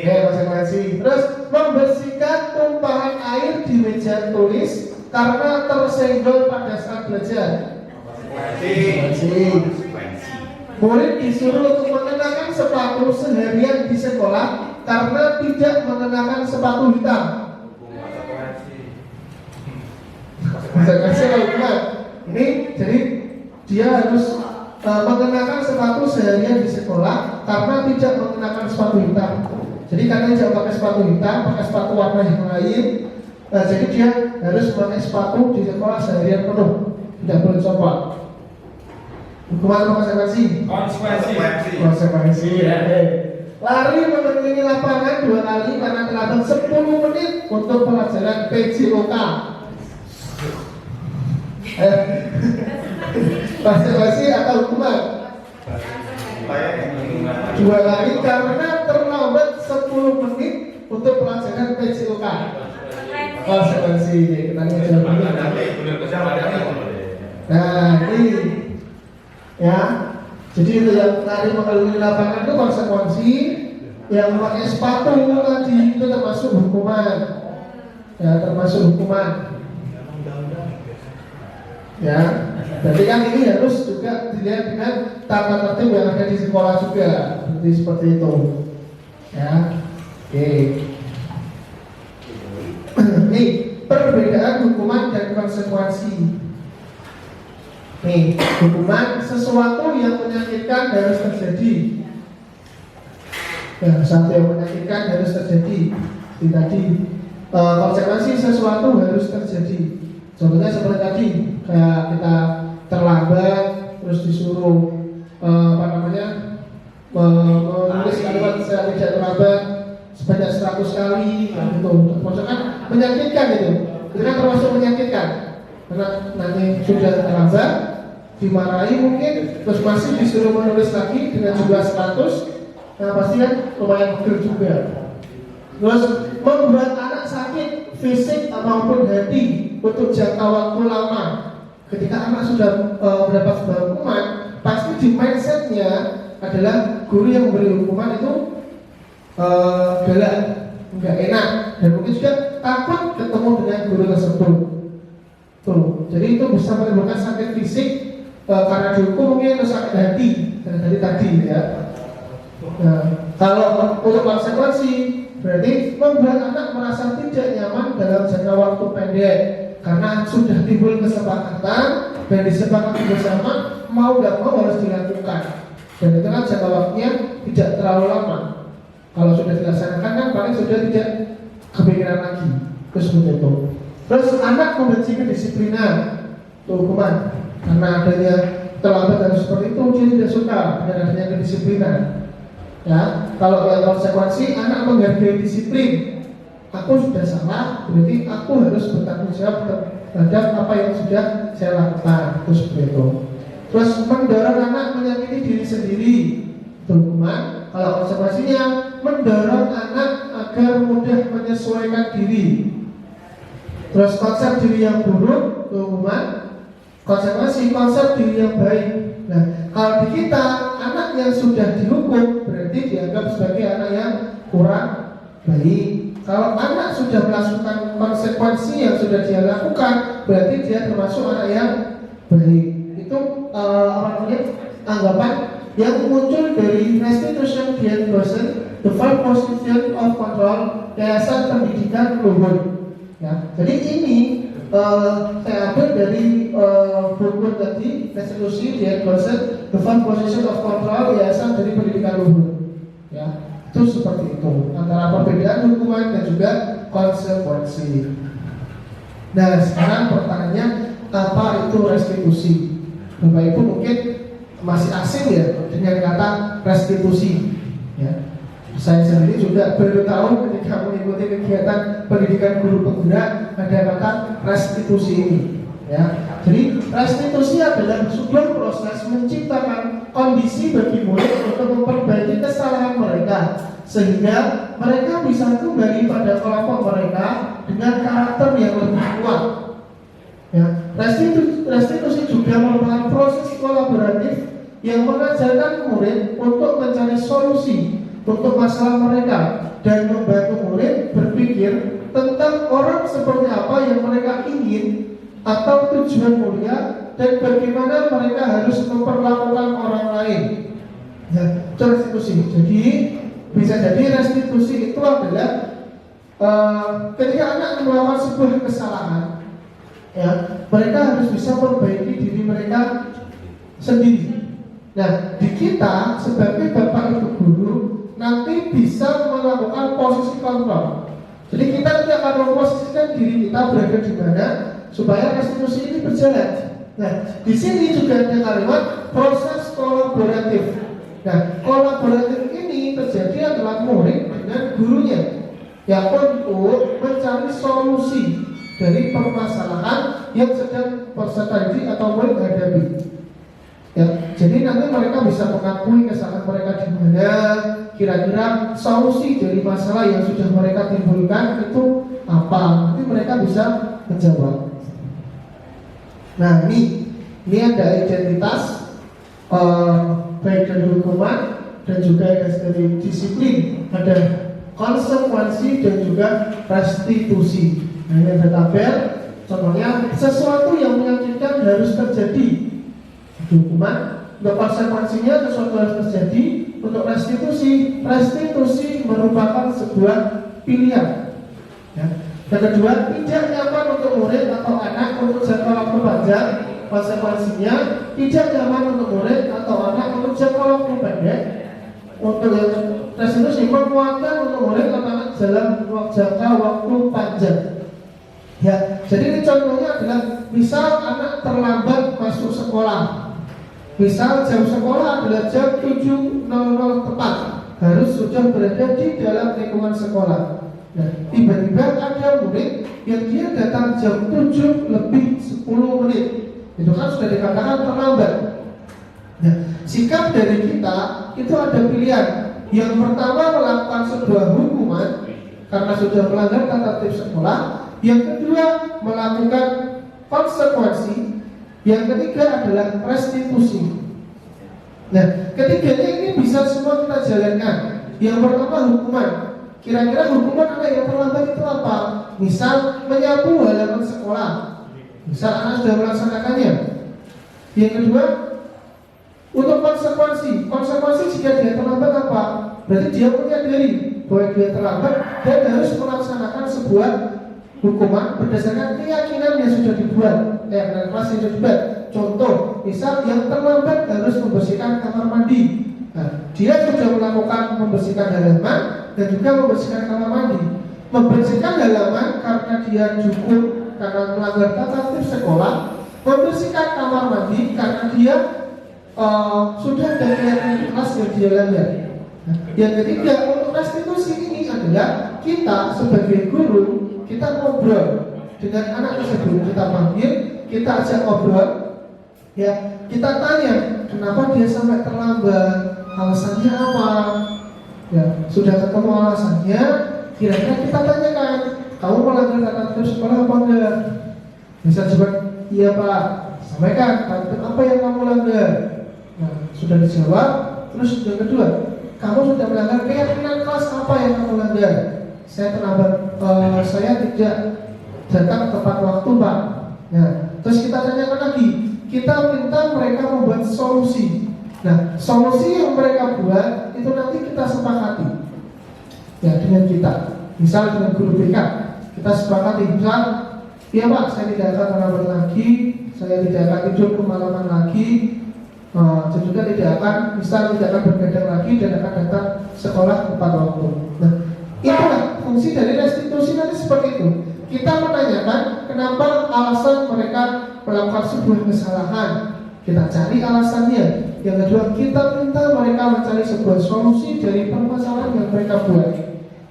S3: Konsekuensi. Terus membersihkan tumpahan air di meja tulis karena tersenggol pada saat belajar.
S4: Konsekuensi.
S3: Murid disuruh untuk mengenakan sepatu seharian di sekolah karena tidak mengenakan sepatu hitam. Konsekuensi hukuman. Ini jadi dia harus mengenakan sepatu seharian di sekolah karena tidak mengenakan sepatu hitam. Jadi karena dia pakai sepatu hitam, pakai sepatu warna yang lain, jadi dia harus pakai sepatu di sekolah seharian penuh, tidak boleh copot. Hukuman konsekuensi. Konsekuensi. Ya. Lari mengelilingi lapangan 2 kali karena terlambat 10 menit untuk pelajaran PJOK. Konsekuensi atau hukuman? 2 kali karena terlambat 10 menit untuk pelajaran PJOK. Konsekuensi. Kita lihat nah ini ya, jadi itu yang lari mengelilingi lapangan itu konsekuensi. Yang memakai sepatu tadi itu termasuk hukuman. Ya, termasuk hukuman. Ya, berarti kan ini harus juga dilihat dengan tata tertib yang ada di sekolah juga, seperti itu. Ya, oke. Ini perbedaan hukuman dan konsekuensi. Nih, hukuman sesuatu yang menyakitkan harus terjadi. Ya, sesuatu yang menyakitkan harus terjadi. Ini tadi konsekuensi sesuatu harus terjadi. Contohnya seperti tadi, kayak kita terlambat, terus disuruh menulis kalimat saya tidak terlambat sebanyak 100 kali, gitu. Maksudnya kan menyakitkan itu. Itu kan termasuk menyakitkan. Karena nanti sudah terlambat, dimarahi mungkin, terus masih disuruh menulis lagi dengan jumlah 100, nah pasti kan lumayan pegel juga. Terus membuat anak sakit fisik maupun hati untuk jangka waktu lama. Ketika anak sudah mendapat sebuah hukuman, pasti di mindsetnya adalah guru yang memberi hukuman itu galak, nggak enak, dan mungkin juga takut ketemu dengan guru tersebut. Tuh, jadi itu bisa menimbulkan sakit fisik karena dihukum, mungkin itu sakit hati dari tadi ya. Nah, kalau untuk konsekuensi berarti membuat anak merasa tidak nyaman dalam jangka waktu pendek karena sudah timbul kesepakatan dan disepakati bersama mau nggak mau harus dilakukan, dan itu kan jangka waktunya tidak terlalu lama. Kalau sudah dilaksanakan kan paling sudah tidak kepikiran lagi, terus seperti itu. Terus anak membenci kedisiplinan, hukuman karena adanya terlambat dan seperti itu dia tidak suka dengan adanya kedisiplinan. Ya, kalau yang konsekuensi anak menghargai disiplin, aku sudah salah, berarti aku harus bertanggung jawab terhadap apa yang sudah saya lakukan, terus seperti itu. Terus mendorong anak menyakiti diri sendiri, hukuman. Kalau konsekuensinya mendorong anak agar mudah menyesuaikan diri. Terus konsep diri yang buruk, hukuman. Konsekuensi konsep diri yang baik. Nah, kalau di kita anak yang sudah dihukum berarti dianggap sebagai anak yang kurang baik. Kalau anak sudah melakukan konsekuensi yang sudah dia lakukan, berarti dia termasuk anak yang baik. Itu anggapan yang muncul dari Restitution Diagnosis, the Five Position of Control, Yayasan Pendidikan Luhur. Ya, jadi ini saya ambil dari buku tadi, Restitution Diagnosis, the Five Position of Control, Yayasan dari Pendidikan Luhur. Ya, itu seperti itu antara perbedaan hukuman dan juga konsekuensi. Nah, sekarang pertanyaannya apa itu restitusi? Bapak Ibu mungkin masih asing ya dengan kata restitusi. Ya. Saya sendiri juga baru tahu ketika mengikuti kegiatan pendidikan guru penggerak ada kata restitusi ini. Ya. Jadi restitusi adalah sebuah proses menciptakan kondisi bagi murid untuk memperbaiki kesalahan mereka sehingga mereka bisa kembali pada kelompok mereka dengan karakter yang lebih kuat. Ya. Restitusi juga merupakan proses kolaboratif yang mengajarkan murid untuk mencari solusi untuk masalah mereka dan membantu murid berpikir tentang orang seperti apa yang mereka ingin atau tujuan mulia dan bagaimana mereka harus memperlakukan orang lain. Ya, itu restitusi. Jadi bisa jadi restitusi itu adalah ketika anak melakukan sebuah kesalahan, ya, mereka harus bisa memperbaiki diri mereka sendiri. Nah, di kita sebagai bapak ibu guru nanti bisa melakukan posisi kontrol. Jadi kita nanti akan memposisikan diri kita berada di mana supaya restitusi ini berjalan. Nah, di sini juga ada kalimat proses kolaboratif. Nah, kolaboratif ini terjadi adalah murid dengan gurunya, yang untuk mencari solusi dari permasalahan yang sedang peserta didik atau murid hadapi. Ya, jadi nanti mereka bisa mengakui kesalahan mereka di mana, kira-kira solusi dari masalah yang sudah mereka timbulkan itu apa. Nanti mereka bisa menjawab. Nah, ini ada identitas baik dari hukuman dan juga dari disiplin, ada konsekuensi dan juga restitusi. Nah, ini ada tabel. Contohnya sesuatu yang menyakitkan harus terjadi. Hukuman, untuk konsekuensinya sesuatu harus terjadi. Untuk restitusi merupakan sebuah pilihan. Ya. Yang kedua, tidak nyaman untuk murid atau anak untuk jangka waktu panjang. Konsekuensinya tidak nyaman untuk murid atau anak untuk jangka waktu pendek. Untuk yang restitusi menguatkan untuk murid atau anak dalam jangka waktu panjang. Ya, jadi ini contohnya adalah misal anak terlambat masuk sekolah. Misal jam sekolah adalah jam 7.00 tepat, harus sudah berada di dalam lingkungan sekolah. Nah, tiba-tiba ada murid yang dia datang jam 7 lebih 10 menit. Itu kan sudah dikatakan terlambat. Nah, sikap dari kita itu ada pilihan. Yang pertama melakukan sebuah hukuman karena sudah melanggar tata tertib sekolah. Yang kedua melakukan konsekuensi. Yang ketiga adalah restitusi. Nah, ketiganya ini bisa semua kita jalankan. Yang pertama hukuman. Kira-kira hukuman anak yang terlambat itu apa? Misal menyapu halaman sekolah. Misal anak sudah melaksanakannya. Yang kedua, untuk konsekuensi jika dia terlambat apa? Berarti dia menyadari bahwa dia terlambat dan harus melaksanakan sebuah hukuman berdasarkan keyakinan yang sudah dibuat, kelas yang sudah dibuat. Contoh, misal yang terlambat harus membersihkan kamar mandi. Nah, dia sudah melakukan membersihkan halaman dan juga membersihkan kamar mandi. Membersihkan halaman karena dia cukup karena melanggar tata tertib sekolah. Membersihkan kamar mandi karena dia sudah ada keyakinan kelas yang dia langgar. Nah, yang ketiga, untuk restitusi ini adalah kita sebagai guru, kita ngobrol dengan anak tersebut, kita panggil, kita ajak ngobrol, ya, kita tanya kenapa dia sampai terlambat, alasannya apa, ya, sudah ketemu alasannya, kira-kira kita tanyakan, kamu melanggar tata tertib sekolah apa enggak? Bisa jawab, iya pak, sampaikan apa yang kamu langgar. Nah, sudah dijawab, terus yang kedua, kamu sudah melanggar keyakinan kelas apa yang kamu langgar? Saya terlambat, saya tidak datang tepat waktu pak. Nah, terus kita tanyakan lagi, kita minta mereka membuat solusi. Nah, solusi yang mereka buat itu nanti kita sepakati, ya, dengan kita. Misal dengan guru BK, kita sepakati, misal, iya pak, saya tidak akan terlambat lagi, saya tidak akan tidur kemalaman lagi, dan juga tidak akan, misal tidak akan bergadang lagi dan akan datang sekolah tepat waktu. Nah, itulah fungsi dari restitusi nanti seperti itu. Kita menanyakan kenapa alasan mereka melakukan sebuah kesalahan. Kita cari alasannya. Yang kedua, kita minta mereka mencari sebuah solusi dari permasalahan yang mereka buat.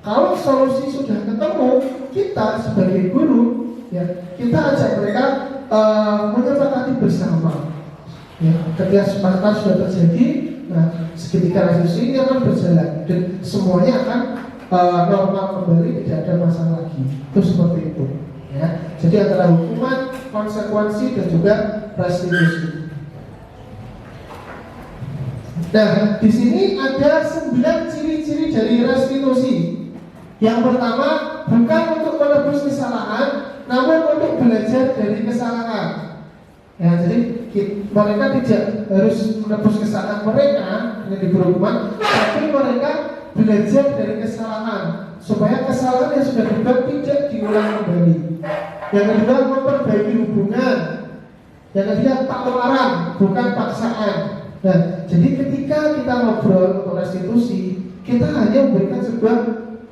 S3: Kalau solusi sudah ketemu, kita sebagai guru, ya, kita ajak mereka menyepakati bersama. Ya, ketika kesepakatan sudah terjadi, nah, seketika restitusi ini akan berjalan dan semuanya akan normal kembali, tidak ada masalah lagi. Itu seperti itu. Ya. Jadi antara hukuman, konsekuensi dan juga restitusi. Nah, di sini ada 9 ciri-ciri dari restitusi. Yang pertama, bukan untuk menebus kesalahan, namun untuk belajar dari kesalahan. Ya, jadi mereka tidak harus menebus kesalahan mereka yang di hukuman, tapi mereka belajar dari kesalahan supaya kesalahan yang sudah dibuat tidak diulang kembali. Yang kedua, memperbaiki hubungan. Yang ketiga, tawaran, bukan paksaan. Nah, jadi ketika kita ngobrol untuk restitusi, kita hanya memberikan sebuah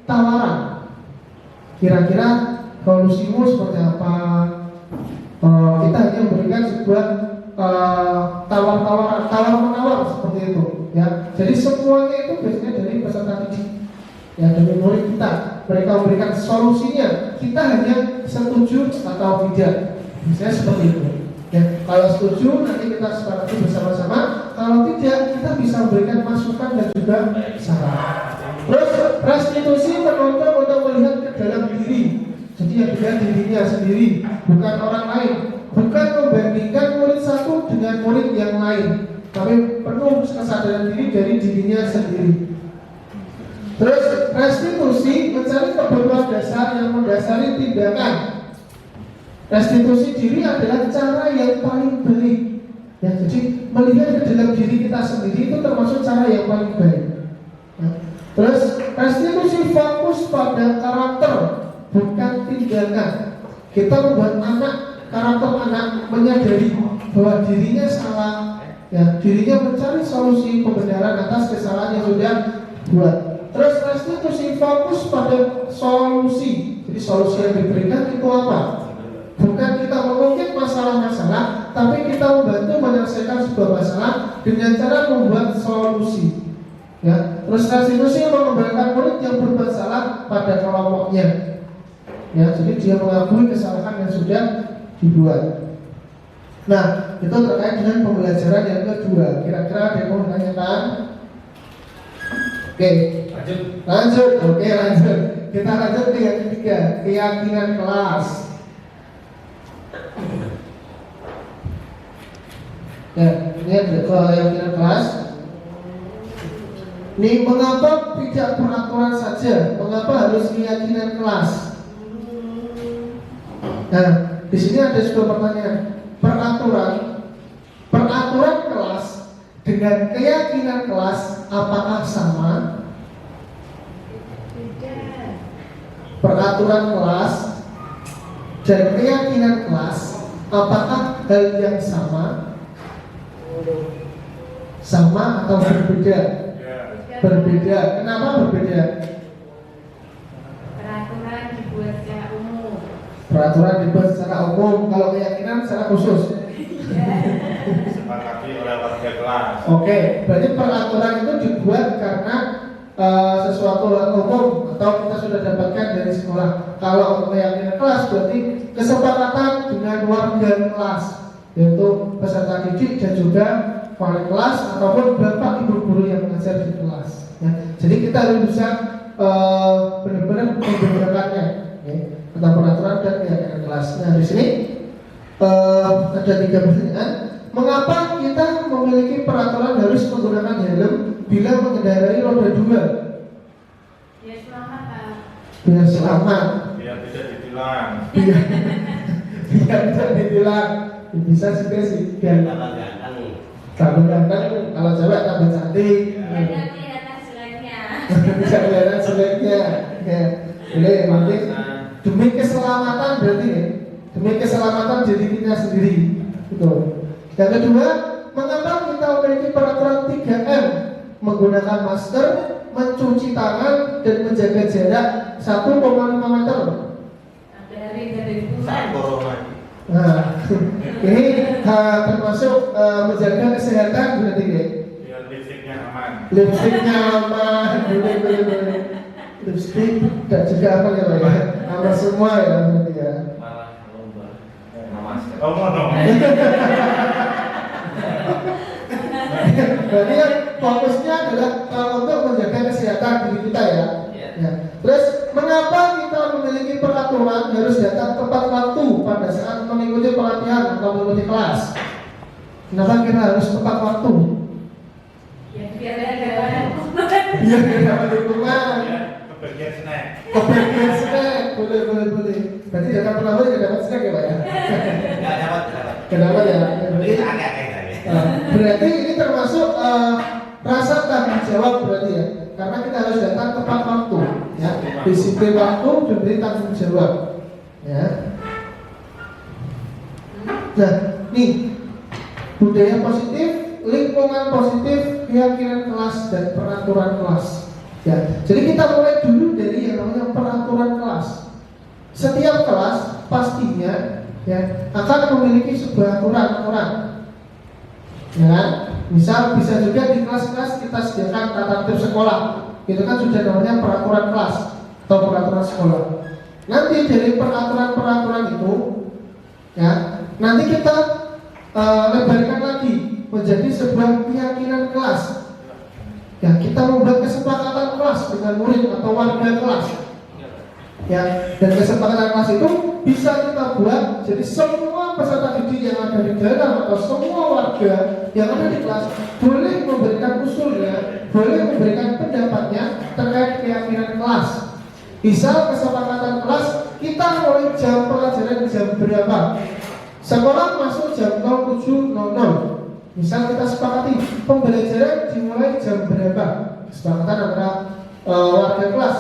S3: tawaran. Kira-kira solusimu seperti apa? Kita hanya memberikan sebuah tawar-menawar seperti itu. Ya, jadi semuanya itu biasanya dari peserta didik, ya, dari murid kita. Mereka memberikan solusinya. Kita hanya setuju atau tidak. Misalnya seperti itu. Ya, kalau setuju nanti kita sepakati bersama-sama. Kalau tidak, kita bisa memberikan masukan dan juga saran. Terus restitusi menuntut untuk melihat ke dalam diri. Jadi yang dilihat dirinya sendiri, bukan orang lain. Bukan membandingkan murid satu dengan murid yang lain, tapi penuh kesadaran diri dari dirinya sendiri. Terus restitusi mencari kebutuhan dasar yang mendasari tindakan. Restitusi diri adalah cara yang paling baik. Ya, jadi melihat ke dalam diri kita sendiri itu termasuk cara yang paling baik. Ya. Terus restitusi fokus pada karakter, bukan tindakan. Kita membuat karakter anak menyadari bahwa dirinya salah, ya, dirinya mencari solusi pembenaran atas kesalahan yang sudah buat. Terus restitusi fokus pada solusi. Jadi solusi yang diberikan itu apa? Bukan kita mengungkit masalah-masalah, tapi kita membantu menyelesaikan sebuah masalah dengan cara membuat solusi. Ya, terus restitusi mengembalikan murid yang berbuat salah pada kelompoknya. Ya, jadi dia mengakui kesalahan yang sudah dibuat. Nah, itu terkait dengan pembelajaran yang kedua. Kira-kira ada yang mau menanyakan? Oke, lanjut. Oke, lanjut. Kita lanjut ke yang ketiga, keyakinan kelas. Ya, ini keyakinan kelas. Ini mengapa tidak peraturan saja? Mengapa harus keyakinan kelas? Nah, di sini ada sebuah pertanyaan. Peraturan kelas dengan keyakinan kelas apakah sama? Peraturan kelas dan keyakinan kelas apakah hal yang sama? Sama atau berbeda? Berbeda. Kenapa berbeda?
S1: Peraturan dibuat secara umum.
S3: Peraturan dibuat secara umum, kalau keyakinan secara khusus.
S6: Disepakati oleh warga kelas.
S3: Oke, berarti peraturan itu dibuat karena sesuatu umum atau kita sudah dapatkan dari sekolah. Kalau keyakinan kelas berarti kesepakatan dengan warga kelas, yaitu peserta didik dan juga wali kelas ataupun bapak ibu guru yang mengajar di kelas. Ya, jadi kita harus bisa benar-benar membedakannya, ya, tentang peraturan dan keyakinan kelas. Nah, di sini ada 3 pertanyaan. Mengapa kita memiliki peraturan harus menggunakan helm bila mengendarai roda 2?
S1: Biar selamat, Pak.
S3: Biar selamat.
S6: Biar tidak ditilang.
S3: Biar tidak ditilang. Bisa juga sih. Biar ganteng. Kalau cewek tambah cantik.
S1: Biar kelihatan jeleknya.
S3: Bisa kelihatan jeleknya. Ya, boleh. Nanti demi keselamatan berarti ya. Demi keselamatan diri kita sendiri. Betul. Yang kedua, mengapa kita memiliki peraturan 3M? Menggunakan masker, mencuci tangan, dan menjaga jarak 1,5 meter.
S1: Dari
S6: Saat
S1: bulan.
S6: corona.
S3: Nah, ini termasuk menjaga kesehatan berarti ya.
S6: Biar listriknya aman.
S3: Lipstiknya aman, boleh. Lipstik dan juga apa ya Pak ya? Aman semua ya berarti ya.
S2: Malah lomba masker.
S6: Oh, no.
S3: Berarti yang fokusnya adalah untuk menjaga kesehatan diri kita ya. Ya. Terus mengapa kita memiliki peraturan harus datang tepat waktu pada saat mengikuti pelatihan atau mengikuti kelas? Kenapa kita harus tepat waktu?
S1: Ya biar ada lingkungan.
S3: Biar dapat lingkungan.
S6: kebagian snack.
S3: Kebagian snack, boleh. Berarti jangan pernah gak dapat snack ya Pak ya?
S4: Nggak dapat.
S3: Gak dapat ya?
S4: Ini agak kayak
S3: Berarti ini termasuk rasa tanggung jawab berarti ya, karena kita harus datang tepat waktu, ya, disiplin waktu dan beri tanggung jawab, ya. Nah, nih budaya positif, lingkungan positif, keyakinan kelas dan peraturan kelas. Ya, jadi kita mulai dulu dari yang namanya peraturan kelas. Setiap kelas pastinya ya akan memiliki sebuah aturan, ya kan? Misal bisa juga di kelas-kelas kita sediakan tata tertib sekolah, itu kan sudah namanya peraturan kelas atau peraturan sekolah. Nanti dari peraturan-peraturan itu, ya, nanti kita lebarkan lagi menjadi sebuah keyakinan kelas. Ya, kita membuat kesepakatan kelas dengan murid atau warga kelas. Ya, dan kesepakatan kelas itu bisa kita buat jadi semua peserta didik yang ada di dalam atau semua warga yang ada di kelas boleh memberikan usulnya, boleh memberikan pendapatnya terkait keyakinan kelas. Misal kesepakatan kelas kita mulai jam pelajaran jam berapa? Sekolah masuk jam 07.00. Misal kita sepakati pembelajaran dimulai jam berapa? Kesepakatan antara warga kelas.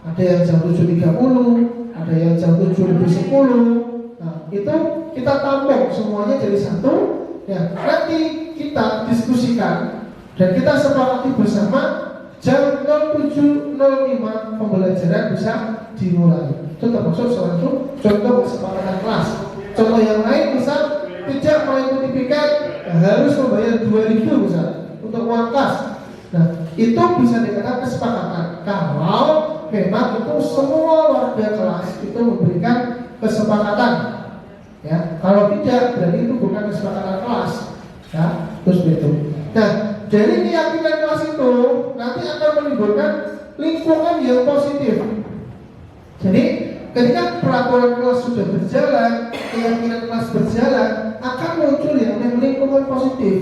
S3: Ada yang jam 7.30, ada yang jam 7.10. Nah, itu kita tampung semuanya jadi satu. Ya, nanti kita diskusikan dan kita sepakati bersama jam 07.05 pembelajaran bisa dimulai. Itu termasuk salah satu contoh kesepakatan kelas. Contoh yang lain misal tidak mengikuti piket harus membayar 2.000 misal untuk uang kas. Nah, itu bisa dikatakan kesepakatan kalau memang itu semua warga kelas itu memberikan kesepakatan. Ya, kalau tidak berarti itu bukan kesepakatan kelas. Ya, terus itu. Nah, dari keyakinan kelas itu nanti akan menimbulkan lingkungan yang positif. Jadi ketika peraturan kelas sudah berjalan, keyakinan kelas berjalan, akan muncul yang namanya lingkungan positif.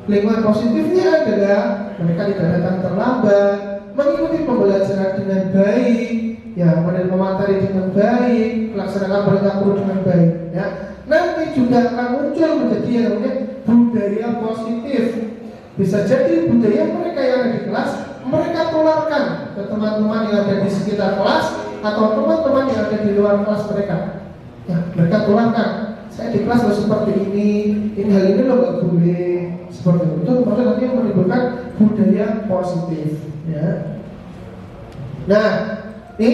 S3: Lingkungan positifnya adalah mereka tidak datang terlambat, mengikuti pembelajaran dengan baik, ya, menerima materi dengan baik, melaksanakan perintah guru dengan baik. Ya, nanti juga akan muncul menjadi yang namanya budaya positif. Bisa jadi budaya mereka yang ada di kelas, mereka tularkan ke teman-teman yang ada di sekitar kelas atau teman-teman yang ada di luar kelas mereka. Ya, mereka tularkan. Saya di kelas harus seperti ini hal ini loh nggak boleh seperti itu. Itu maksudnya nanti menimbulkan budaya positif. Ya. Nah, ini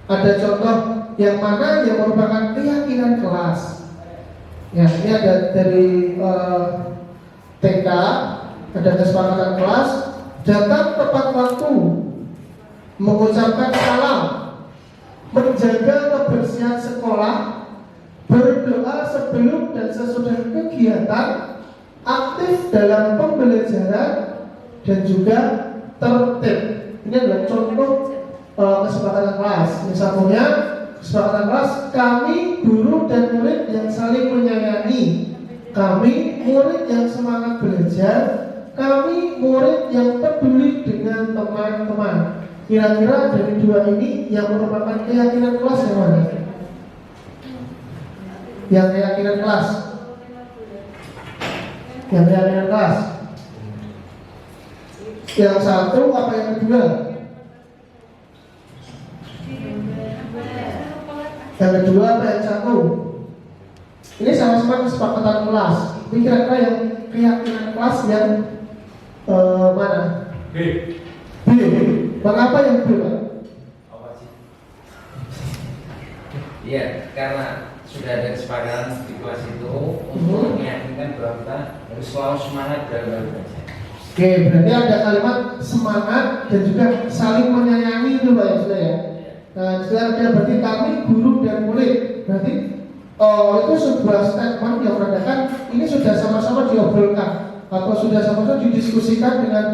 S3: ada contoh yang mana yang merupakan keyakinan kelas. Ya, ini ada dari TK, ada kesepakatan kelas, datang tepat waktu, mengucapkan salam, menjaga kebersihan sekolah, berdoa sebelum dan sesudah kegiatan, aktif dalam pembelajaran, dan juga tertib. Ini adalah contoh kesepakatan kelas. Misalnya kesepakatan kelas, kami guru dan murid yang saling menyayangi, kami murid yang semangat belajar, kami murid yang peduli dengan teman-teman. Kira-kira dari dua ini yang merupakan keyakinan kelas yang mana? Yang keyakinan kelas. Yang keyakinan kelas. Yang satu apa yang kedua? Yang kedua apa yang satu? Ini sama-sama kesepakatan kelas. Ini kira-kira yang keyakinan kelas yang mana?
S5: B.
S3: Mengapa yang B, Pak?
S2: Apa sih? Iya, karena sudah ada kesepakatan di kelas itu untuk meyakinkan bahwa kita harus selalu semangat dalam belajar.
S3: Oke, berarti ada kalimat semangat dan juga saling menyayangi itu, Pak, ya, sudah ya. Nah, setelah berarti kami guru dan murid. Berarti itu sebuah statement yang menandakan ini sudah sama-sama diobrolkan atau sudah sama-sama didiskusikan dengan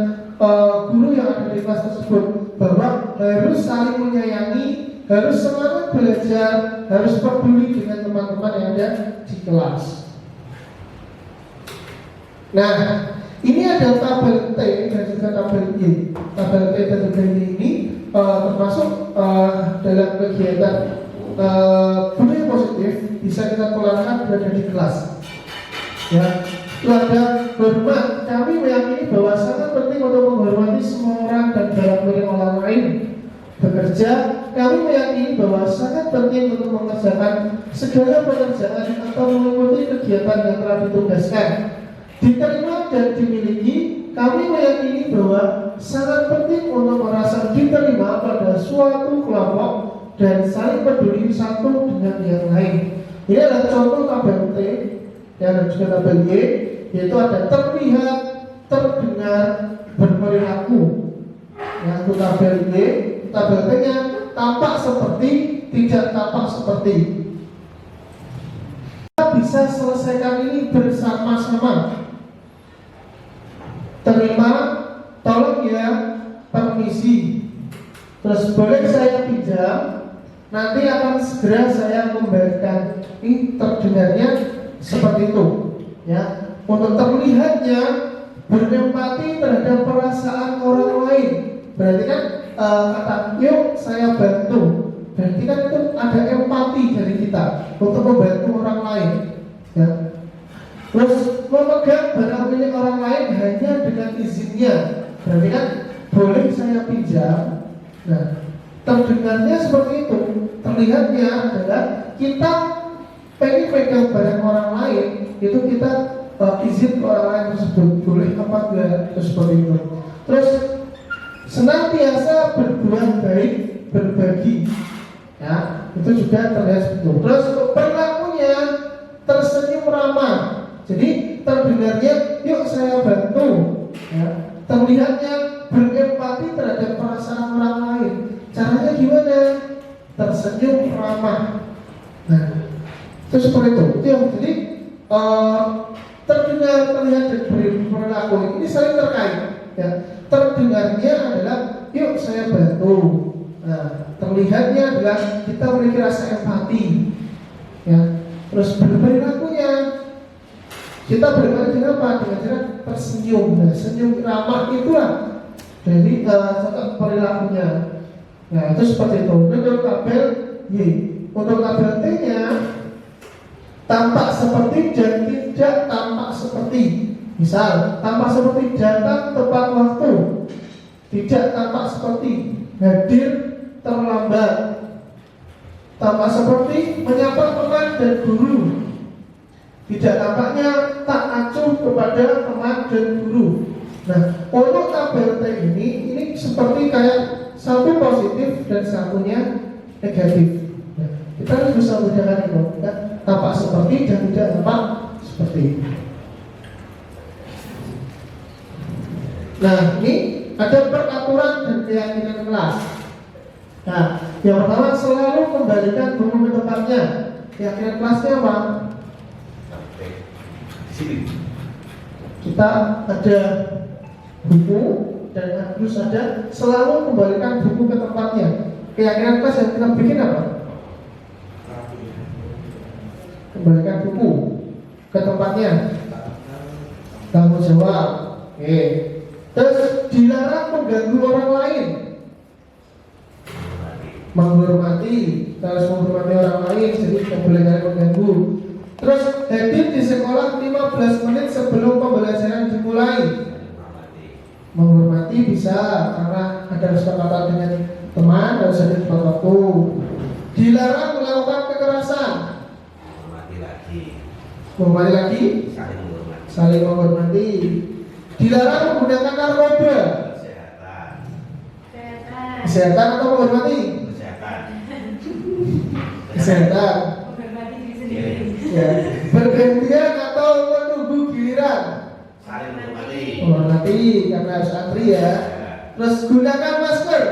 S3: guru yang ada di kelas tersebut bahwa harus saling menyayangi, harus semangat belajar, harus peduli dengan teman-teman yang ada di kelas. Nah, ini ada tabel T dan juga tabel Y. Tabel T dan tabel Y ini termasuk dalam kegiatan budaya positif bisa kita keluarkan berada di kelas. Ya, teladan hormat, kami meyakini bahwa sangat penting untuk menghormati semua orang dan dalam milik orang lain. Bekerja, kami meyakini bahwa sangat penting untuk mengerjakan segala pekerjaan atau mengikuti kegiatan yang telah ditugaskan. Diterima dan dimiliki, kami meyakini bahwa sangat penting untuk merasa diterima pada suatu kelompok dan saling peduli satu dengan yang lain. Ini adalah contoh tabel T dan juga tabel Y, yaitu ada terlihat, terdengar, berperilaku. Yang untuk tabel Y, tabel T-nya tampak seperti, tidak tampak seperti. Kita bisa selesaikan ini bersama-sama. Terima, tolong ya, permisi. Terus boleh saya pinjam, nanti akan segera saya kembalikan. Ini terdengarnya seperti itu, ya. Untuk terlihatnya berempati terhadap perasaan orang lain. Berarti kan kata, yuk saya bantu. Berarti kan itu ada empati dari kita untuk membantu orang lain, ya. Terus memegang barang milik orang lain hanya dengan izinnya. Berarti kan boleh saya pinjam. Nah, terdengarnya seperti itu. Terlihatnya adalah kita pengen pegang barang orang lain, itu kita izin ke orang lain tersebut, boleh apa enggak, itu seperti itu. Terus senantiasa berbuat baik, berbagi, ya, itu juga terlihat seperti itu. Terus perilakunya tersenyum ramah. Jadi terdengarnya, yuk saya bantu, ya. Terlihatnya berempati terhadap perasaan orang lain. Caranya gimana? Tersenyum ramah. Nah, itu seperti itu. Jadi terdengar, terlihat, dan berperilaku ini saling terkait. Ya. Terdengarnya adalah, yuk saya bantu. Nah, terlihatnya adalah kita memiliki rasa empati. Ya. Terus berperilakunya, kita berperilaku dengan apa? Dengan cara tersenyum. Nah, senyum ramah itulah jadi contoh perilakunya. Nah, itu seperti itu. Untuk tabel Y, untuk tabel T-nya tampak seperti dan tidak tampak seperti. Misal, tampak seperti datang tepat waktu, tidak tampak seperti hadir terlambat. Tampak seperti menyapa teman dan guru, tidak tampaknya tak acuh kepada teman dan guru. Nah, untuk tabel T ini seperti kayak satu positif dan satunya negatif. Nah, kita harus bisa membedakan itu, ya? Tampak seperti dan tidak tampak seperti. Nah, ini ada peraturan dan keyakinan kelas. Nah, yang pertama selalu kembalikan buku ke tempatnya. Keyakinan kelasnya apa? Kita ada buku dan harus ada selalu kembalikan buku ke tempatnya. Keyakinan kelas yang kita bikin apa? Kembalikan buku ke tempatnya. Tanggung jawab. Oke. Terus dilarang mengganggu orang lain. Menghormati, harus menghormati orang lain, jadi tidak boleh mengganggu. Terus hadir di sekolah 15 menit sebelum pembelajaran dimulai. Menghormati bisa karena ada kesepakatan dengan teman, harus hadir tepat waktu. Dilarang melakukan kekerasan. Menghormati lagi, saling menghormati. Dilarang menggunakan narkoba. Kesehatan atau menghormati? Kesehatan. Ya. Bergantian atau menunggu giliran?
S4: Saling menghormati.
S3: Menghormati karena harus antri ya. Terus gunakan masker.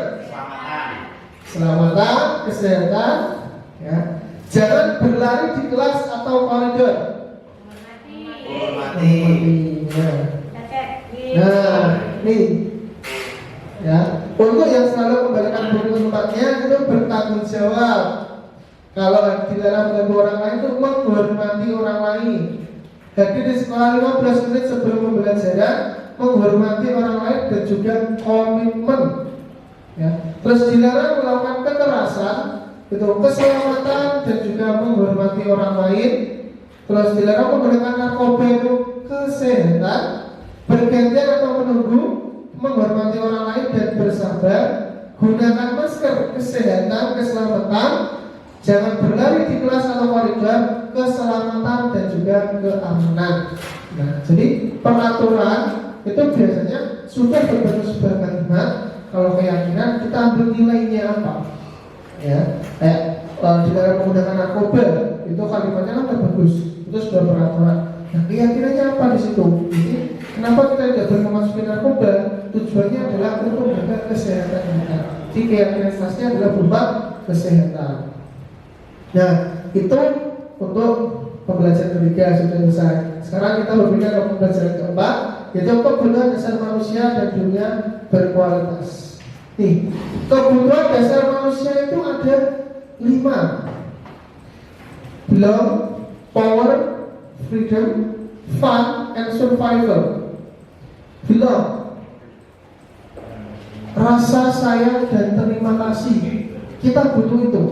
S3: Selamatan, kesehatan, ya. Jangan berlari di kelas atau koridor.
S4: Menghormati.
S3: Ya. Nah, nih, ya. Untuk yang selalu kembalikan buku ke tempatnya itu bertanggung jawab. Kalau dilarang mengganggu orang lain itu menghormati orang lain. Hadir di sekolah 15 menit sebelum pembelajaran, menghormati orang lain dan juga komitmen ya. Terus dilarang melakukan kekerasan, itu keselamatan dan juga menghormati orang lain. Terus dilarang menggunakan narkoba itu kesehatan, bergantian atau menunggu, menghormati orang lain dan bersabar, gunakan masker kesehatan, keselamatan, jangan berlari di kelas atau koridor, keselamatan dan juga keamanan. Nah, jadi peraturan itu biasanya sudah berbentuk sebuah kalimat. Kalau keyakinan kita ambil nilainya apa? Ya, kayak dilarang menggunakan narkoba, itu kalimatnya kan bagus, itu sudah peraturan. Nah, keyakinannya apa di situ? Jadi, kenapa kita tidak boleh memasuki narkoba? Tujuannya adalah untuk menjaga kesehatan kita. Jadi keyakinan asasnya adalah berupa kesehatan. Nah, itu untuk pembelajaran ketiga sudah selesai. Sekarang kita berpindah ke pembelajaran keempat, yaitu kebutuhan dasar manusia dan dunia berkualitas. Nih, kebutuhan dasar manusia itu ada 5. Belong, power, freedom, fun, and survival. Belong, rasa sayang dan terima kasih. Kita butuh itu.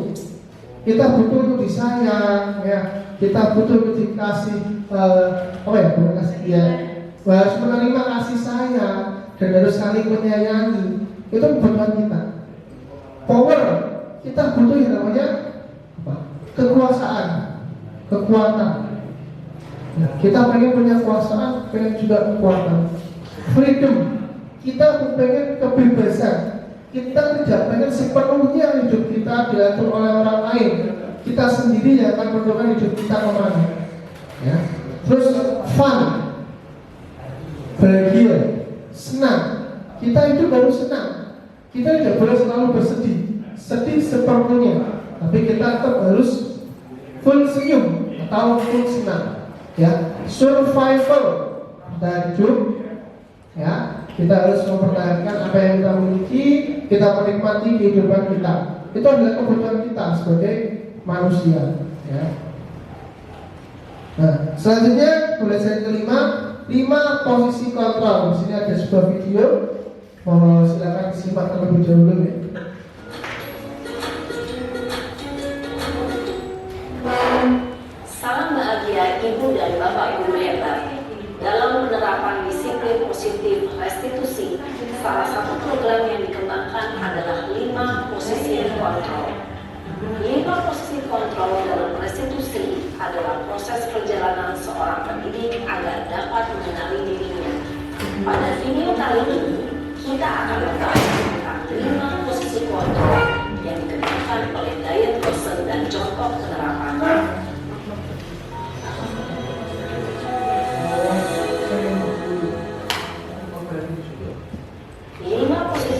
S3: Kita butuh untuk disayang, ya. Kita butuh untuk dikasih, bukan kasih ya. Harus menerima kasih sayang dan harus saling menyayangi. Itu kebutuhan kita. Power, kita butuh yang namanya apa? Kekuasaan, kekuatan. Nah, kita pengen punya kekuasaan, pengen juga kekuatan. Freedom, kita pengen kebebasan. Kita tidak pengen sepenuhnya hidup kita diatur oleh orang lain. Kita sendiri yang akan menentukan hidup kita kemana. Ya. Terus fun, bahagia, senang. Kita hidup harus senang. Kita tidak boleh selalu bersedih, sedih sepenuhnya. Tapi kita tetap harus full senyum atau full senang. Ya, survival, kita hidup. Ya, kita harus mempertahankan apa yang kita miliki, kita menikmati kehidupan kita. Itu adalah kebutuhan kita sebagai manusia. Ya. Nah, selanjutnya pembelajaran kelima, 5 posisi kontrol. Di sini ada sebuah video. Silakan disimak terlebih dahulu ya.
S7: Salam bahagia Ibu dan Bapak Guru yang baik. Dalam penerapan disiplin positif restitusi, salah satu program yang dikembangkan adalah 5 posisi kontrol. 5 posisi kontrol dalam restitusi adalah proses perjalanan seorang pendidik agar dapat mengenali dirinya. Pada video kali ini, kita akan membahas tentang 5 posisi kontrol yang dikembangkan oleh Diane Person dan contoh penerapannya.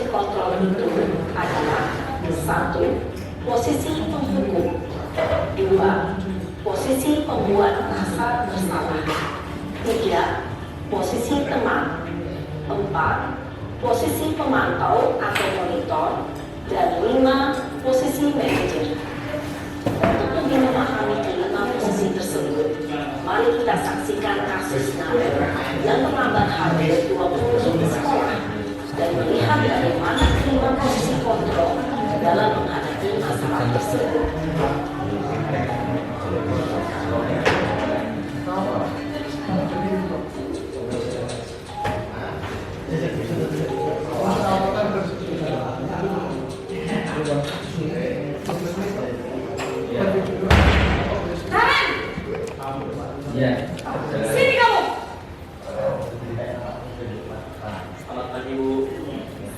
S7: Kontrol itu adalah 1. Posisi penghukum, 2. Posisi pembuat rasa bersalah, 3. Posisi teman, 4. Posisi pemantau atau monitor, dan 5. Posisi manajer. Untuk lebih memahami kelima posisi tersebut, mari kita saksikan kasus Nabil yang terlambat hampir 20 di sekolah dan melihat bagaimana 5 posisi kontrol dalam menghadapi masalah tersebut.
S8: Karen,
S2: Ya.
S8: sini kamu.
S9: Selamat pagi, Bu.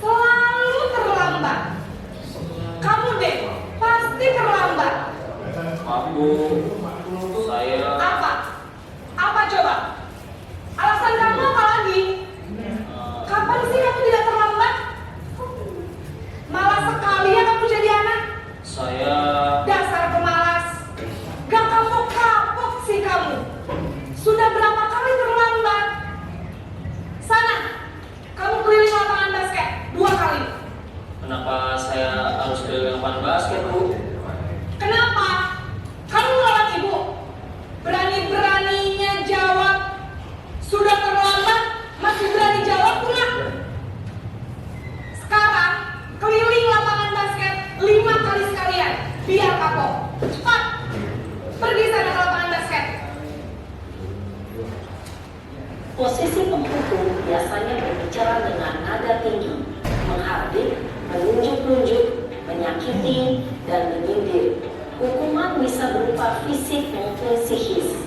S8: Selalu terlambat. Kamu deh, pasti terlambat.
S9: Maaf, Bu. Saya
S8: Apa? Apa coba? Alasan kamu apa lagi? Kapan sih kamu tidak terlambat? Malas sekali ya kamu jadi anak.
S9: saya
S8: Dasar pemalas. Gak kapok-kapok sih kamu. Sudah berapa kali terlambat? Sana, kamu keliling lapangan basket 2 kali.
S9: kenapa saya harus keliling lapangan basket, Bu?
S8: Kenapa? Kamu lawan
S7: Posisi penghukum biasanya berbicara dengan nada tinggi, menghardik, menunjuk-nunjuk, menyakiti, dan menyindir. Hukuman bisa berupa fisik maupun psikis.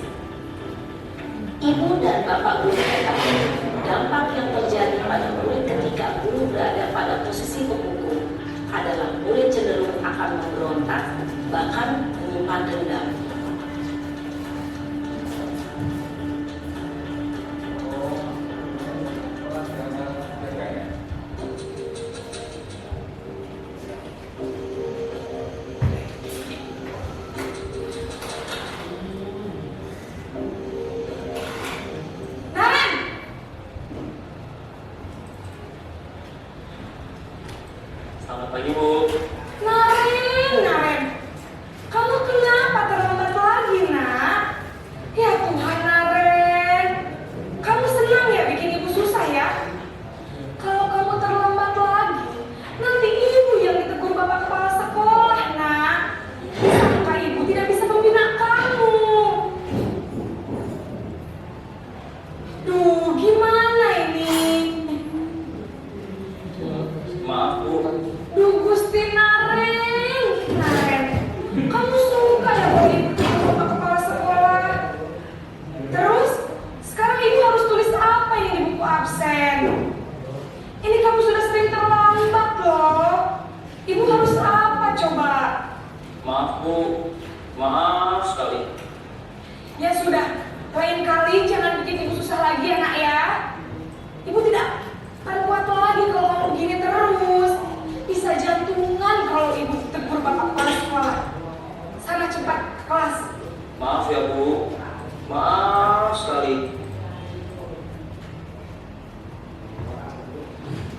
S7: Ibu dan bapak guru katakan, dampak yang terjadi pada murid ketika guru berada pada posisi penghukum adalah murid cenderung akan memberontak, bahkan menyimpan dendam.
S9: Selamat pagi, Bu.
S8: Naren, kamu kenapa terlambat lagi, nak? Ya Tuhan, Naren, kamu senang ya bikin ibu susah ya? Kalau kamu terlambat lagi, nanti ibu yang ditegur bapak kepala sekolah, nak. Disangka ibu tidak bisa membina kamu. Duh, gimana ini?
S9: Maaf, Bu.
S8: Duh, Gusti Naren, kamu suka ya bawa ibu ke bapak kepala sekolah? Terus, sekarang ibu harus tulis apa ini di buku absen? Ini kamu sudah sering terlambat loh. Ibu harus apa coba?
S9: Maaf, Bu. Maaf sekali.
S8: Ya sudah, lain kali jangan bikin ibu susah lagi ya nak ya. Ibu tidak akan kuat lagi kalau kamu gini terus. Bisa jantungan kalau ibu tegur bapak kepala sekolah. Sana cepat ke kelas.
S9: Maaf ya, Bu. Maaf sekali.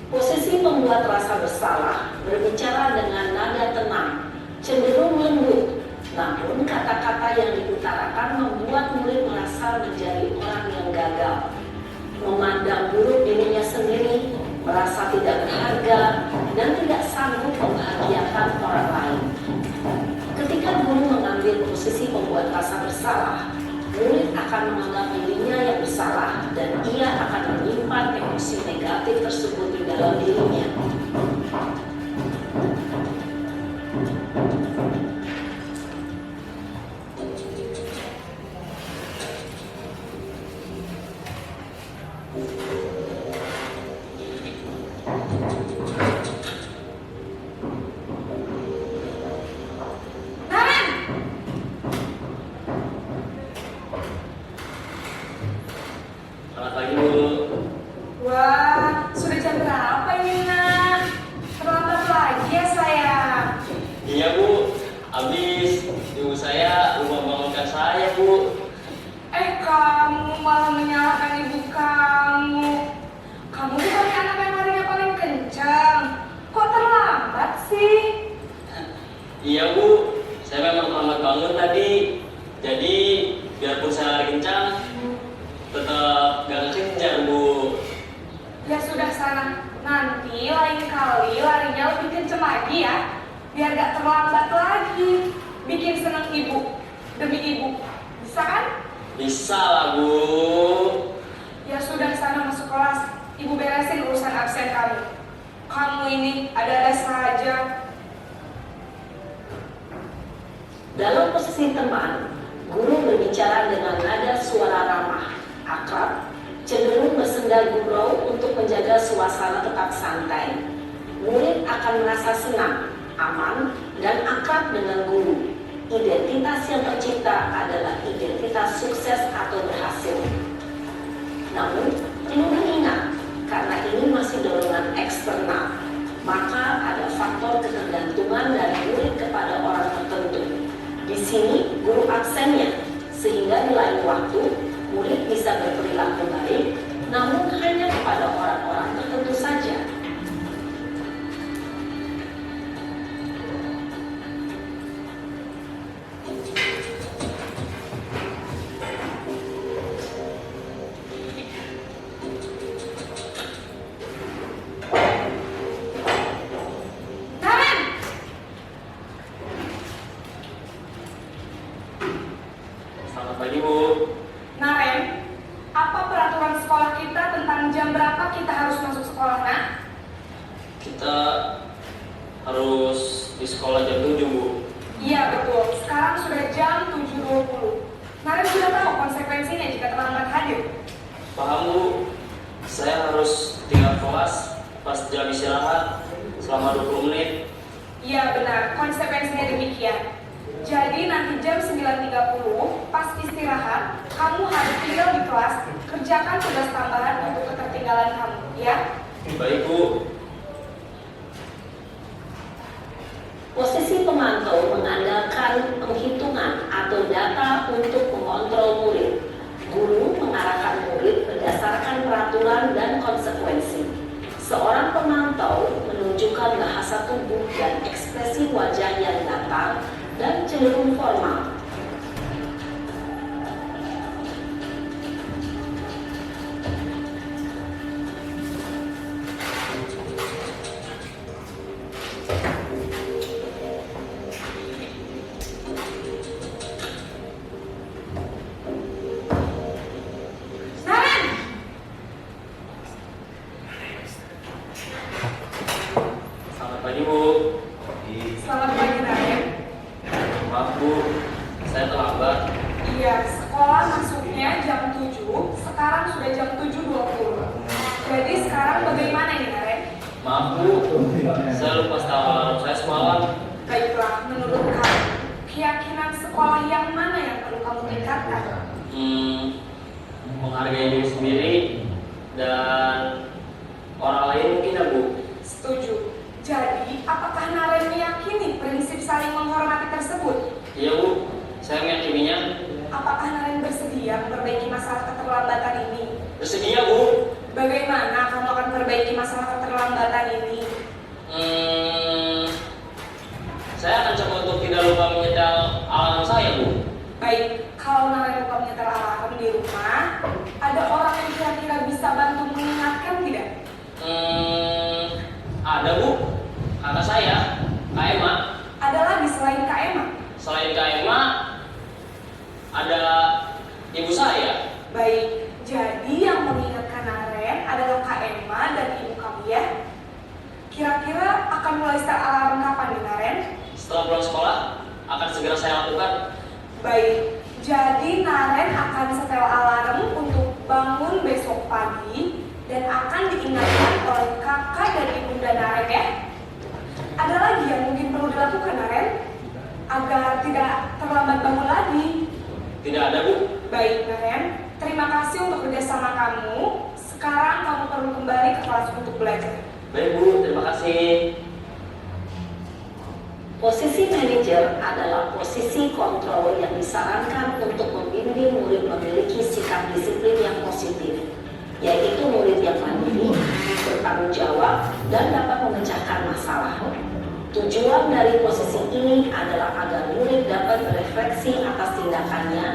S7: Posisi membuat rasa bersalah berbicara dengan nada tenang, cenderung lembut. Namun kata-kata yang diutarakan membuat murid merasa menjadi orang yang gagal, memandang buruk dirinya sendiri, merasa tidak berharga, dan tidak sanggup membahagiakan orang lain. Ketika guru mengambil posisi membuat rasa bersalah, murid akan menganggap dirinya yang bersalah dan ia akan menyimpan emosi negatif tersebut di dalam dirinya.
S8: Naren!
S9: Selamat pagi, Bu.
S8: Wah, sudah jam berapa ini nak? Terlambat lagi ya sayang.
S9: Iya, Bu. Habis ibu saya lupa bangunkan saya, Bu.
S8: Kamu malah menyalahkan ibu kamu. Kamu bukannya anak yang larinya paling kencang. Kok terlambat sih?
S9: Iya, Bu. Saya memang terlambat bangun tadi. Jadi, biarpun saya lari kencang, tetap gak kejar, Bu.
S8: Ya sudah sana. Nanti lain kali larinya lebih kencang lagi ya. Biar gak terlambat lagi. Bikin senang ibu. Demi ibu. Bisa kan?
S9: Bisa lah, Bu.
S8: Ya sudah sana masuk kelas. Ibu beresin urusan absen kamu. Kamu ini ada-ada saja.
S7: Dalam posisi teman, guru berbicara dengan nada suara ramah, akrab, cenderung bersenda gurau untuk menjaga suasana tetap santai. Murid akan merasa senang, aman, dan akrab dengan guru. Identitas yang tercipta adalah identitas sukses atau berhasil. Namun, perlu diingat, karena ini masih dorongan eksternal, maka ada faktor ketergantungan dari murid kepada orang tertentu. Di sini, guru absennya, sehingga di lain waktu, murid bisa berperilaku baik, namun hanya kepada orang-orang tertentu saja.
S8: Naren!
S9: Selamat pagi, Bu.
S8: Naren, apa peraturan sekolah
S9: harus di sekolah jam 7, Bu.
S8: Iya betul, sekarang sudah jam 7.20. Naren sudah tahu konsekuensinya jika terlambat hadir.
S9: Paham, Bu. Saya harus tinggal kelas pas jam istirahat selama 20 menit.
S8: Iya benar, konsekuensinya demikian. Jadi nanti jam 9.30 pas istirahat, kamu harus tinggal di kelas, kerjakan tugas tambahan untuk ketertinggalan kamu, ya?
S9: Baik, Bu.
S7: Posisi pemantau mengandalkan penghitungan atau data untuk mengontrol murid. Guru mengarahkan murid berdasarkan peraturan dan konsekuensi. Seorang pemantau menunjukkan bahasa tubuh dan ekspresi wajah yang datar dan cenderung formal.
S8: Naren!
S9: Selamat pagi, Bu.
S8: Selamat pagi Naren.
S9: Maaf, Bu. Saya terlambat.
S8: Iya, sekolah masuknya jam 7, sekarang sudah jam 7.20. Jadi sekarang bagaimana ini Naren?
S9: Maaf, Bu. Saya lupa setel alarm saya semalam.
S8: Baiklah, menurut kamu, keyakinan sekolah yang mana yang perlu kamu tingkatkan?
S9: Menghargai diri sendiri dan orang lain mungkin, ya, Bu.
S8: Setuju. Jadi, apakah Naren meyakini prinsip saling menghormati tersebut?
S9: Iya, Bu. Saya meyakininya.
S8: Apakah Naren bersedia memperbaiki masalah keterlambatan ini?
S9: Bersedia, Bu.
S8: Bagaimana kamu akan memperbaiki masalah keterlambatan ini?
S9: Saya akan coba untuk tidak lupa menyetel alarm saya, Bu.
S8: Baik, kalau Naren lupa menyetel alarm di rumah, ada orang yang kira-kira bisa bantu mengingatkan tidak?
S9: Ada, Bu. Kakak saya, Kak Emma.
S8: Ada lagi selain Kak Emma?
S9: Selain Kak Emma, ada ibu saya.
S8: Baik, jadi yang mengingatkan Naren adalah Kak Emma dan ibu kamu ya? Kira-kira akan mulai setel alarm kapan nih Naren?
S9: Setelah pulang sekolah, akan segera saya lakukan.
S8: Baik, jadi Naren akan setel alarm untuk bangun besok pagi dan akan diingatkan oleh kakak dan ibunda Naren ya. Ada lagi yang mungkin perlu dilakukan Naren agar tidak terlambat bangun lagi?
S9: Tidak ada, Bu.
S8: Baik Naren, terima kasih untuk kerjasama kamu. Sekarang kamu perlu kembali ke kelas untuk belajar.
S9: Baik, Bu. Terima kasih.
S7: Posisi manajer adalah posisi kontrol yang disarankan untuk membimbing murid memiliki sikap disiplin yang positif, yaitu murid yang mandiri, bertanggung jawab, dan dapat memecahkan masalah. Tujuan dari posisi ini adalah agar murid dapat berefleksi atas tindakannya.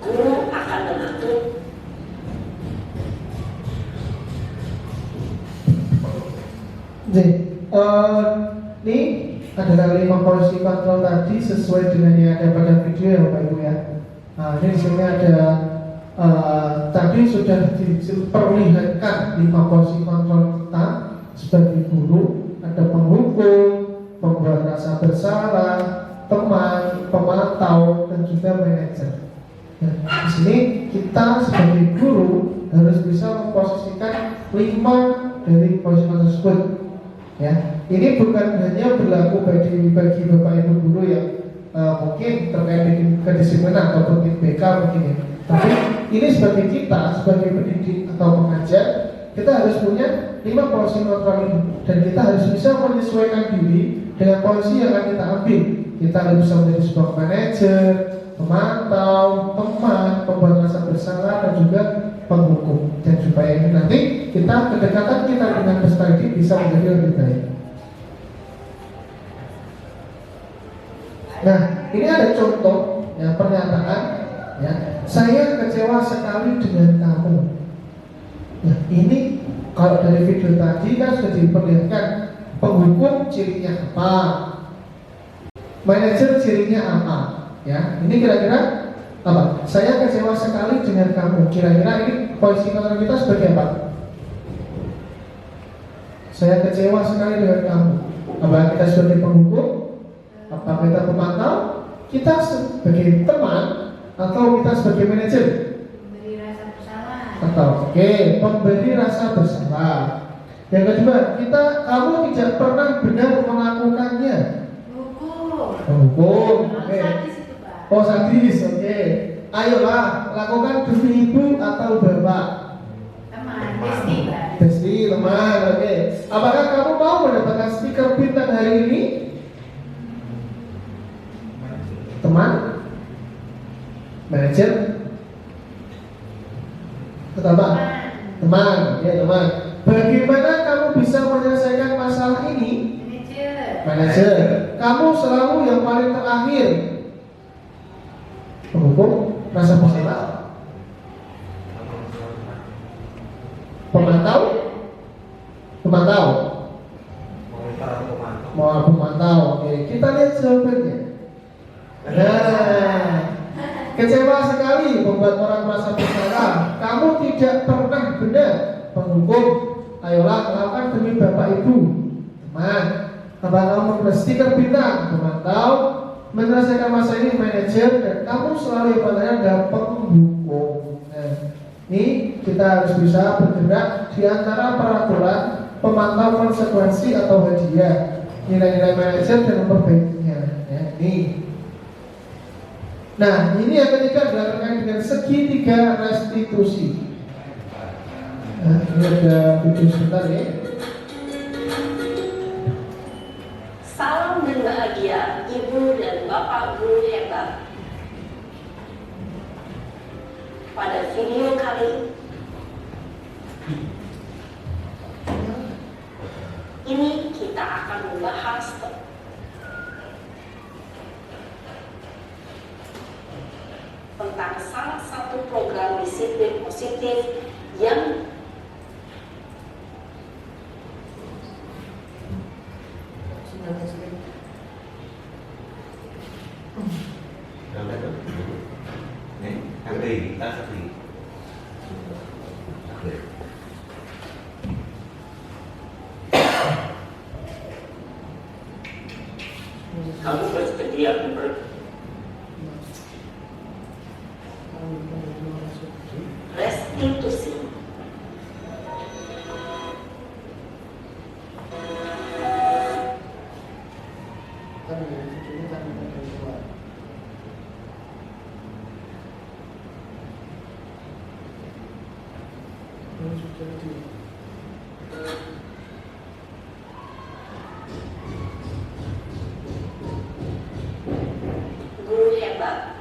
S7: Guru akan mengatur
S3: ini adalah 5 posisi kontrol tadi sesuai dengan yang ada pada video ya Bapak Ibu ya. Nah, ini di sini ada tadi sudah diperlihatkan 5 posisi kontrol kita sebagai guru, ada penghukum, pembuat rasa bersalah, teman, pemantau, dan juga manajer. Nah, di sini kita sebagai guru harus bisa memposisikan 5 dari posisi tersebut. Ya, ini bukan hanya berlaku bagi Bapak Ibu guru yang mungkin terkait dengan kedisiplinan atau mungkin BK mungkin ya. Tapi ini sebagai kita, sebagai pendidik atau pengajar, kita harus punya 5 posisi kontrol ini dan kita harus bisa menyesuaikan diri dengan posisi yang akan kita ambil. Kita harus bisa menjadi sebuah manajer, pemantau, teman, pembuat rasa bersalah, dan juga penghukum. Dan supaya ini nanti kedekatan kita dengan peserta didik bisa menjadi lebih baik. Nah, ini ada contoh ya, pernyataan ya, saya kecewa sekali dengan kamu. Nah, ini kalau dari video tadi kan sudah diperlihatkan penghukum cirinya apa, manajer cirinya apa. Ya, ini kira-kira apa? Saya kecewa sekali dengan kamu. Kira-kira ini posisi kontrol kita sebagai apa? Saya kecewa sekali dengan kamu. Apakah kita sebagai penghukum? Apakah kita pemantau? Kita sebagai teman atau kita sebagai manajer?
S1: Memberi rasa bersalah.
S3: Atau pemberi rasa bersalah. Yang kedua, kamu tidak pernah benar melakukannya.
S1: Hukum.
S3: Hukum.
S1: Sadis itu, Pak.
S3: Oh, sadis. Ayolah, lakukan demi ibu atau bapak.
S1: Teman, besti, Pak.
S3: Besti, teman. Apakah kamu mau mendapatkan stiker bintang hari ini? Teman? Manajer? Atau apa? Teman. Teman. Bagaimana kamu bisa menyelesaikan masalah ini? Manajer. Kamu selalu yang paling terakhir. Penghukum rasa bersalah. Pemantau? Mau pemantau. Kita lihat jawabannya. Nah, kecewa sekali membuat orang merasa bersalah. Kamu tidak pernah benar. Penghukum, ayolah lakukan demi bapak ibu. Teman, apakah kamu memberi stiker bintang? Pemantau, menyelesaikan masalah ini manajer, dan kamu selalu yang paling adalah penghukum. Nah, ini kita harus bisa bergerak di antara peraturan, pemantau konsekuensi atau hadiah, nilai-nilai manajer dan memperbaikinya. Ini. Nah, ini yang ketiga adalah terkait dengan segitiga restitusi. Nah, ini ada video sebentar ya.
S7: Salam dan bahagia Ibu dan Bapak Guru hebat. Pada video kali ini kita akan membahas tentang salah satu program disiplin positif yang kamu bersedia restitusi. Guru hebat.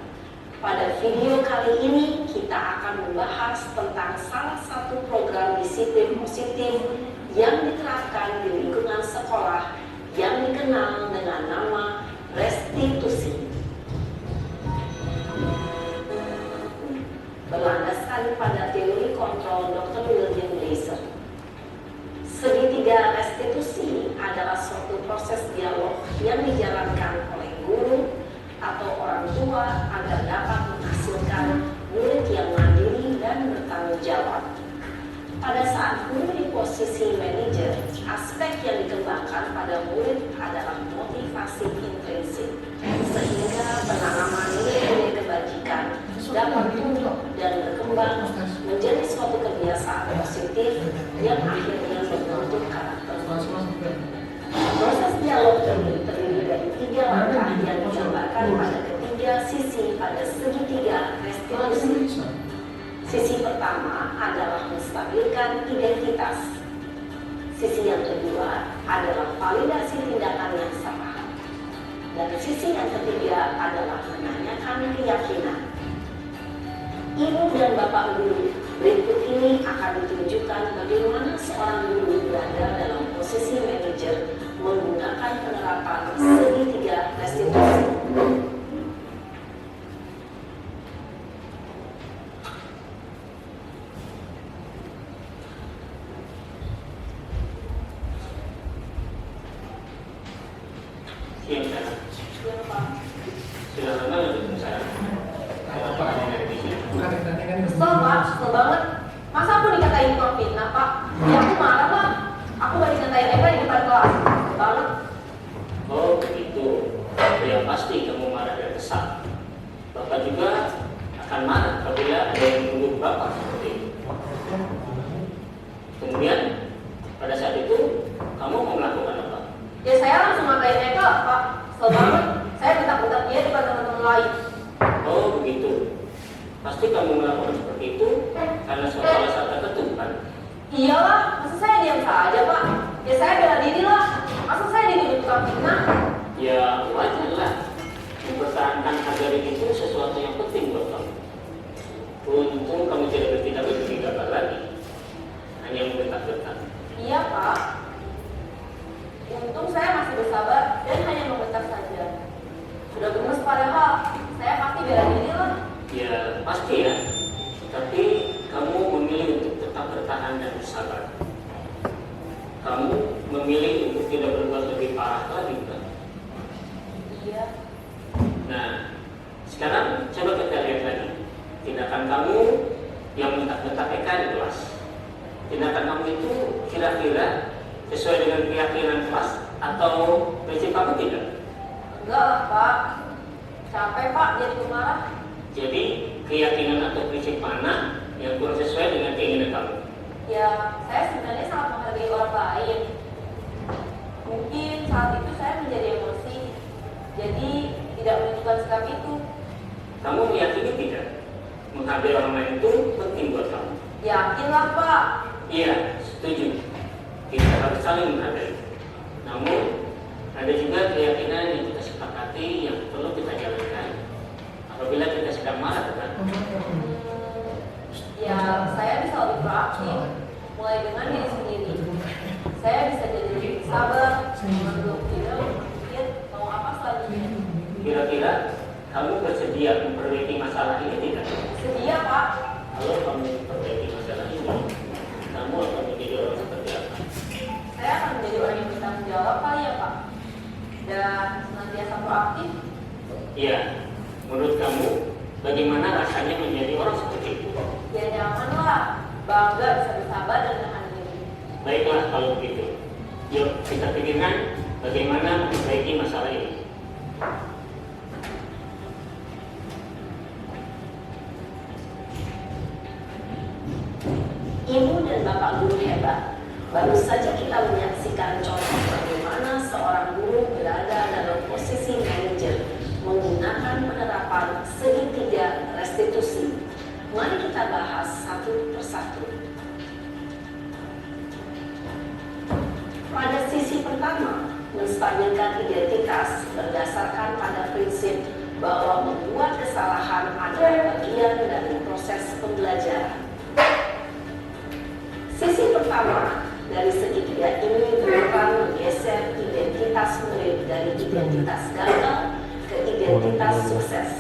S7: Pada video kali ini kita akan membahas tentang salah satu program disiplin positif yang diterapkan di lingkungan sekolah yang dikenal dengan nama restitusi. Berlandaskan pada teori kontrol Dr. William Glaser. Segitiga restitusi adalah suatu proses dialog yang dijalankan oleh guru atau orang tua agar dapat menghasilkan murid yang mandiri dan bertanggung jawab. Pada saat guru di posisi manajer, aspek yang dikembangkan pada murid adalah motivasi intrinsik, sehingga penanaman nilai-nilai kebajikan dapat tumbuh dan berkembang menjadi suatu kebiasaan positif yang akhirnya membentuk karakter. Proses dialog ini terdiri dari 3 langkah yang digambarkan pada ketiga sisi pada segitiga restitusi. Sisi pertama adalah menstabilkan identitas. Sisi yang kedua adalah validasi tindakan yang salah. Dan sisi yang ketiga adalah menanyakan keyakinan. Ibu dan Bapak Guru, berikut ini akan ditunjukkan bagaimana seorang guru berada dalam posisi manajer menggunakan penerapan segitiga restitusi.
S9: Sudah lama dengan saya.
S8: Kesel banget. Masa aku dikatain fitnah, Pak? Ya aku marah, Pak. Aku gak dikatain baik Eka, Pak. Selamat, saya bentak-bentak dia depan teman-teman lain.
S9: Oh begitu. Pasti kamu melakukan seperti itu karena suatu alasan tertentu kan?
S8: Iyalah, masa saya diam saja, Pak? Ya saya bela diri lah. Masa saya dituduh tukang fitnah?
S9: Ya wajar lah. Mempertahankan harga diri itu sesuatu yang penting buat kamu. Untung kamu tidak bertindak lebih gegabah lagi. Hanya membentak-bentak.
S8: Iya, Pak. Untung saya masih bersabar dan hanya membentak saja. Sudah gemes padahal, saya pasti bela diri lah.
S9: Ya pasti ya. Tapi kamu memilih untuk tetap bertahan dan bersabar. Kamu memilih untuk tidak berbuat lebih parah lagi kan?
S8: Iya.
S9: Nah, sekarang coba kita lihat lagi. Tindakan kamu yang bentak-bentak Eka di kelas. Tindakan kamu itu kira-kira sesuai dengan keyakinan kelas atau prinsip kamu tidak?
S8: Enggak lah, Pak. Capek, Pak, jadi pemarah.
S9: Jadi keyakinan atau prinsip mana yang kurang sesuai dengan keinginan kamu?
S8: Ya, saya sebenarnya sangat menghargai orang lain. Mungkin saat itu saya menjadi emosi, jadi tidak menunjukkan sikap itu.
S9: Kamu meyakini tidak? Menghargai orang lain itu penting buat kamu.
S8: Yakinlah, Pak.
S9: Iya, setuju. Kita harus saling menghargai. Namun, ada juga keyakinan yang kita sepakati yang perlu kita jalankan. Apabila kita sedang marah, kan?
S8: Ya, saya bisa lebih proaktif, mulai dengan diri sendiri. Saya bisa jadi lebih sabar, mengambil tidak berpikir mau apa selanjutnya.
S9: Kira-kira kamu bersedia memperbaiki masalah ini tidak?
S8: Sedia, Pak.
S9: Kalau kamu memperbaiki masalah ini, kamu akan menjadi orang seperti apa?
S8: Saya akan menjadi orang yang bertanggung jawab kali ya, Pak. Dan senantiasa proaktif.
S9: Iya. Menurut kamu, bagaimana rasanya menjadi orang seperti itu?
S8: Ya nyaman lah, bangga bisa bersabar dan menahan diri.
S9: Baiklah kalau begitu. Yuk kita pikirkan bagaimana memperbaiki masalah ini.
S7: Ibu dan Bapak guru hebat. Baru saja kita menyaksikan contoh bagaimana seorang guru berada dalam posisi manajer menggunakan penerapan segitiga restitusi. Mari kita bahas satu persatu. Pada sisi pertama, menstabilkan identitas berdasarkan pada prinsip bahwa membuat kesalahan adalah bagian dari proses pembelajaran. Sisi pertama dari segitiga ini berperan menggeser identitas murid dari identitas gagal ke identitas sukses.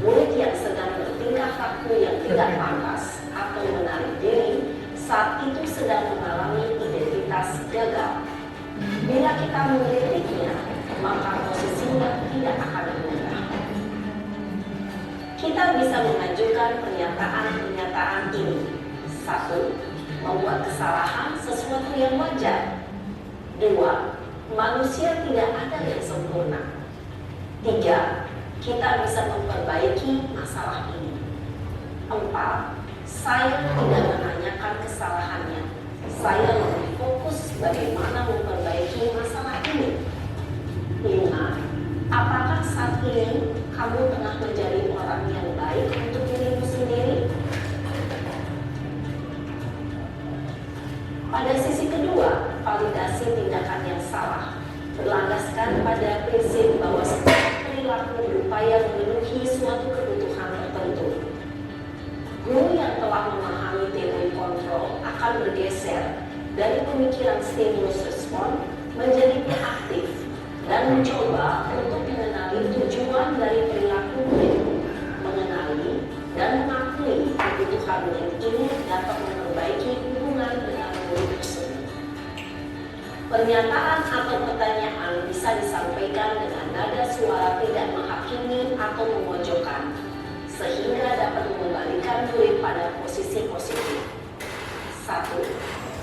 S7: Murid yang sedang bertingkah laku yang tidak pantas atau menarik diri saat itu sedang mengalami identitas gagal. Bila kita mengkritiknya, maka posisinya tidak akan mudah. Kita bisa mengajukan pernyataan-pernyataan ini. 1. Membuat kesalahan sesuatu yang wajar. 2. Manusia tidak ada yang sempurna. 3. Kita bisa memperbaiki masalah ini. 4. Saya tidak menanyakan kesalahannya. Saya lebih fokus bagaimana memperbaiki masalah ini. 5. Apakah saat ini kamu tengah menjadi orang yang baik untuk dirimu sendiri? Pada sisi kedua, validasi tindakan yang salah berlandaskan pada prinsip bahwa setiap perilaku berupaya memenuhi suatu kebutuhan tertentu. Guru yang telah memahami teori kontrol akan bergeser dari pemikiran stimulus respon menjadi proaktif dan mencoba untuk mengenali tujuan dari perilaku murid, mengenali dan mengakui kebutuhan murid ini dapat memperbaiki hubungan dengan murid tersebut. Pernyataan atau pertanyaan bisa disampaikan dengan nada suara tidak menghakimi atau memojokkan, sehingga dapat mengembalikan murid pada posisi positif. 1.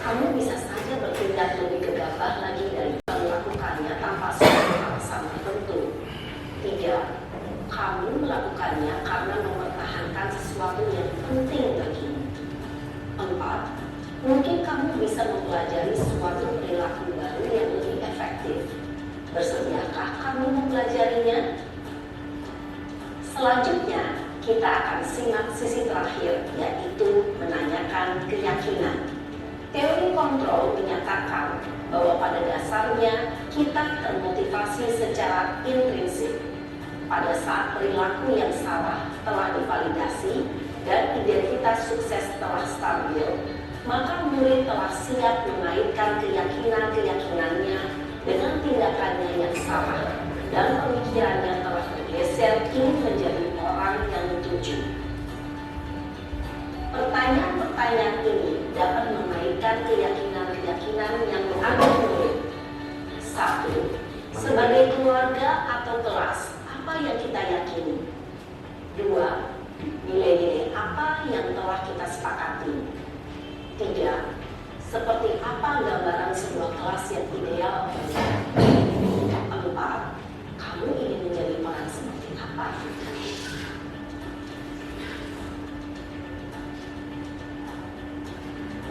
S7: Kamu bisa saja bertindak lebih gegabah lagi dari melakukannya tanpa suatu alasan tertentu. 3. Kamu melakukannya karena mempertahankan sesuatu yang penting bagimu. 4. Mungkin kamu bisa mempelajari suatu perilaku baru yang lebih efektif. Bersama selanjutnya. Selanjutnya, kita akan simak sisi terakhir, yaitu menanyakan keyakinan. Teori kontrol menyatakan bahwa pada dasarnya kita termotivasi secara intrinsik. Pada saat perilaku yang salah telah divalidasi dan identitas sukses telah stabil, maka murid telah siap mengaitkan keyakinan-keyakinannya dengan tindakannya yang salah, dan pemikirannya telah bergeser ingin menjadi orang yang dituju. Pertanyaan-pertanyaan ini dapat mengaitkan keyakinan-keyakinan yang mengambil murid. 1. Sebagai keluarga atau kelas, apa yang kita yakini? 2. Nilai-nilai apa yang telah kita sepakati? 3. Seperti apa gambaran sebuah kelas yang ideal? 4. Kamu ingin menjadi orang seperti apa?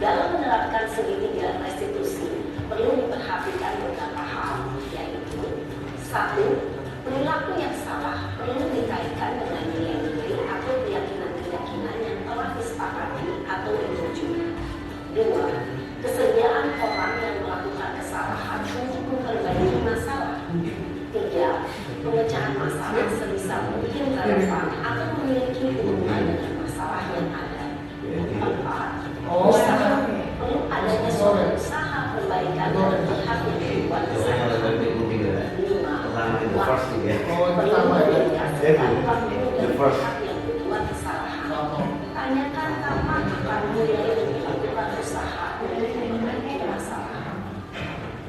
S7: Dalam menerapkan segitiga restitusi, perlu diperhatikan beberapa hal, yaitu 1. Perilaku yang salah perlu dikaitkan dengan nilai-nilai atau keyakinan-keyakinan yang telah disepakati atau dituju. 2. Kesediaan orang yang melakukan kesalahan untuk memperbaiki masalah. 3. Pemecahan masalah sebisa mungkin relevan atau memiliki hubungan dengan masalah yang ada. 4. Perlu adanya suatu usaha perbaikan dari pihak yang dibuat kesalahan. 5. Perlu mendedikasikan waktu dari pihak yang dibuat kesalahan. Tanyakan kapan akan mulai melakukan usaha untuk memperbaiki masalah.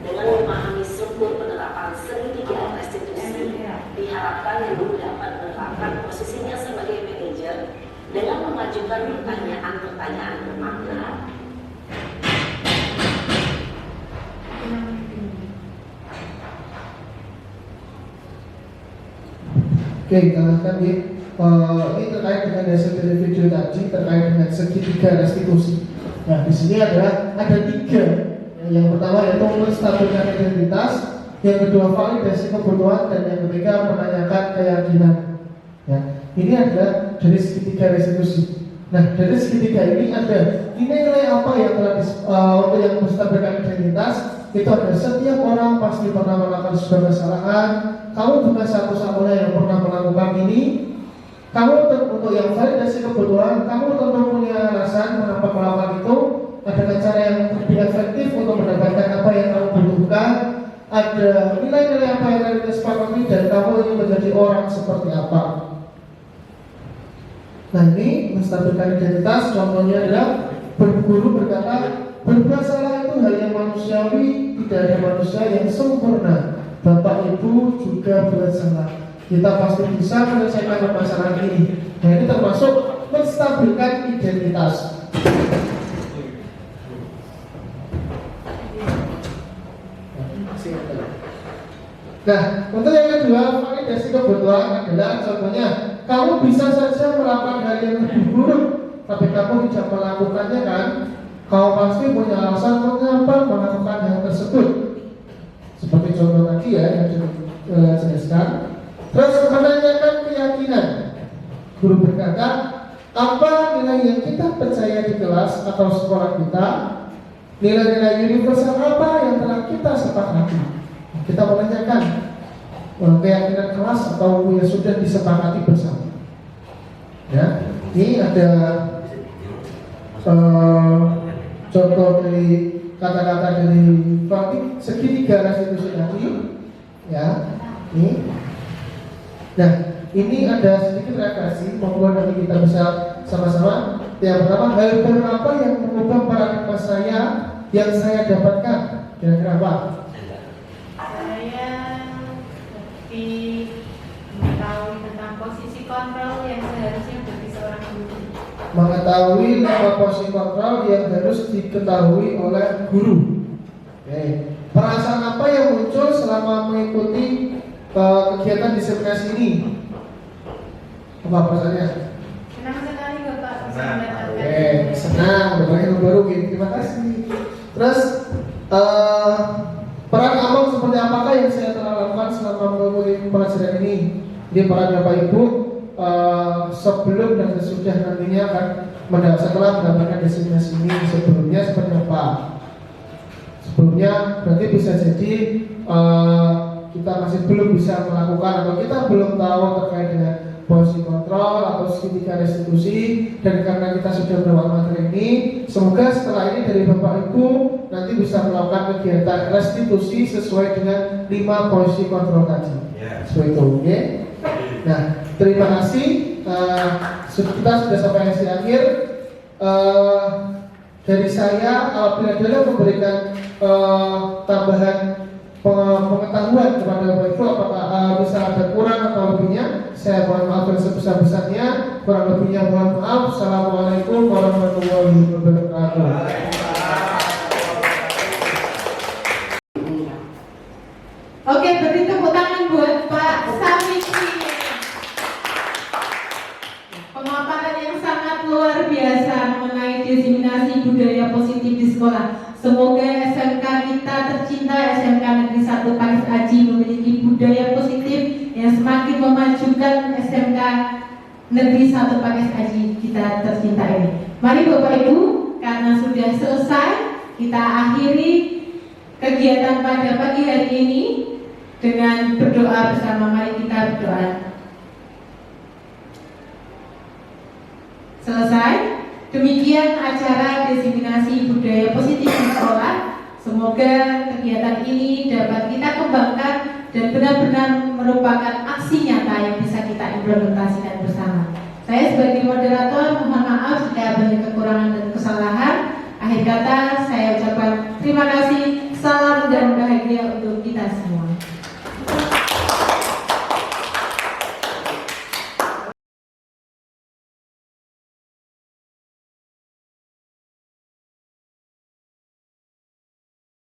S7: Dengan memahami struktur penerapan segitiga restitusi, diharapkan guru dapat menerapkan posisinya sebagai manajer dengan mengajukan pertanyaan-pertanyaan bermakna.
S3: Oke, kita lanjutkan di ini terkait dengan hasil dari video tadi terkait dengan segitiga restitusi. Nah, di sini ada 3. Yang pertama yaitu menstabilkan identitas, yang kedua validasi kebutuhan, dan yang ketiga menanyakan keyakinan. Ya, ini adalah dari segitiga restitusi. Nah, dari segitiga ini ada nilai apa yang telah untuk yang menstabilkan identitas. Itu ada setiap orang pasti pernah melakukan sebuah kesalahan. Kamu bukan satu-satunya yang pernah melakukan ini. Kamu untuk yang validasi kebutuhan, kamu tentu punya alasan mengapa melakukan itu. Ada cara yang lebih efektif untuk mendapatkan apa yang kamu butuhkan. Ada nilai-nilai apa yang tadi disepakati dan kamu ingin menjadi orang seperti apa. Nah, ini menstabilkan identitas. Contohnya adalah guru berkata, berbuat salah itu hal yang manusiawi, tidak ada manusia yang sempurna. Bapak Ibu juga buat salah. Kita pasti bisa menyelesaikan permasalahan ini. Nah, ini termasuk menstabilkan identitas. Nah, untuk yang kedua, validasi kebutuhan adalah contohnya, kamu bisa saja melakukan hal yang lebih buruk, tapi kamu tidak melakukannya kan? Kamu pasti punya alasan mengapa melakukan hal tersebut. Seperti contoh tadi ya yang dijelaskan. Terus menanyakan keyakinan. Guru berkata, apa nilai yang kita percaya di kelas atau sekolah kita? Nilai-nilai universal apa yang telah kita sepakati? Kita menanyakan keyakinan kelas atau yang sudah disepakati bersama. Ya, ini ada contoh dari kata-kata dari segitiga restitusi tadi. Ya, ini. Nah, ini ada sedikit reaksi membuat nanti kita bisa sama-sama. Yang pertama, hal berapa yang mengubah paradigma saya yang saya dapatkan? Kira-kira apa?
S1: Mengetahui tentang posisi kontrol yang seharusnya bagi seorang guru.
S3: Mengetahui nama posisi kontrol yang harus diketahui oleh guru. Oke. Perasaan apa yang muncul selama mengikuti kegiatan disiplinasi ini? Apa perasaannya?
S1: Senang sekali Bapak.
S3: Oke, senang, berbagai baru. Terima kasih. Terus peran abang seperti seperti apakah yang saya telah lakukan selama mengikuti pelajaran ini? Jadi para Bapak Ibu, sebelum dan sesudah nantinya akan setelah mendapatkan destinasi ini, sebelumnya seperti apa? Sebelumnya berarti bisa jadi kita masih belum bisa melakukan atau kita belum tahu terkait dengan posisi kontrol atau segitiga restitusi, dan karena kita sudah mendapatkan materi ini, semoga setelah ini dari Bapak Ibu nanti bisa melakukan kegiatan restitusi sesuai dengan 5 posisi kontrol tadi. Seperti itu, oke? Nah, terima kasih. Kita sudah sampai sesi akhir. Dari saya, apabila ada memberikan tambahan pengetahuan kepada Bapak Ibu, apakah bisa ada kurang atau lebihnya, saya mohon maaf dan sebesar-besarnya. Kurang lebihnya mohon maaf. Assalamualaikum warahmatullahi wabarakatuh.
S1: Oke, beri tepuk tangan buat Pak Samiki. Pemaparan yang sangat luar biasa mengenai diseminasi budaya positif di sekolah. Semoga SMK kita tercinta, SMK Negeri 1 Paris Aji, memiliki budaya positif yang semakin memajukan SMK Negeri 1 Paris Aji kita tercinta ini. Mari Bapak Ibu, karena sudah selesai, kita akhiri kegiatan pada pagi hari ini dengan berdoa bersama. Mari kita berdoa. Selesai. Demikian acara diseminasi budaya positif di sekolah. Semoga kegiatan ini dapat kita kembangkan dan benar-benar merupakan aksi nyata yang bisa kita implementasikan bersama. Saya sebagai moderator mohon maaf jika banyak kekurangan dan kesalahan. Akhir kata saya ucapkan terima kasih.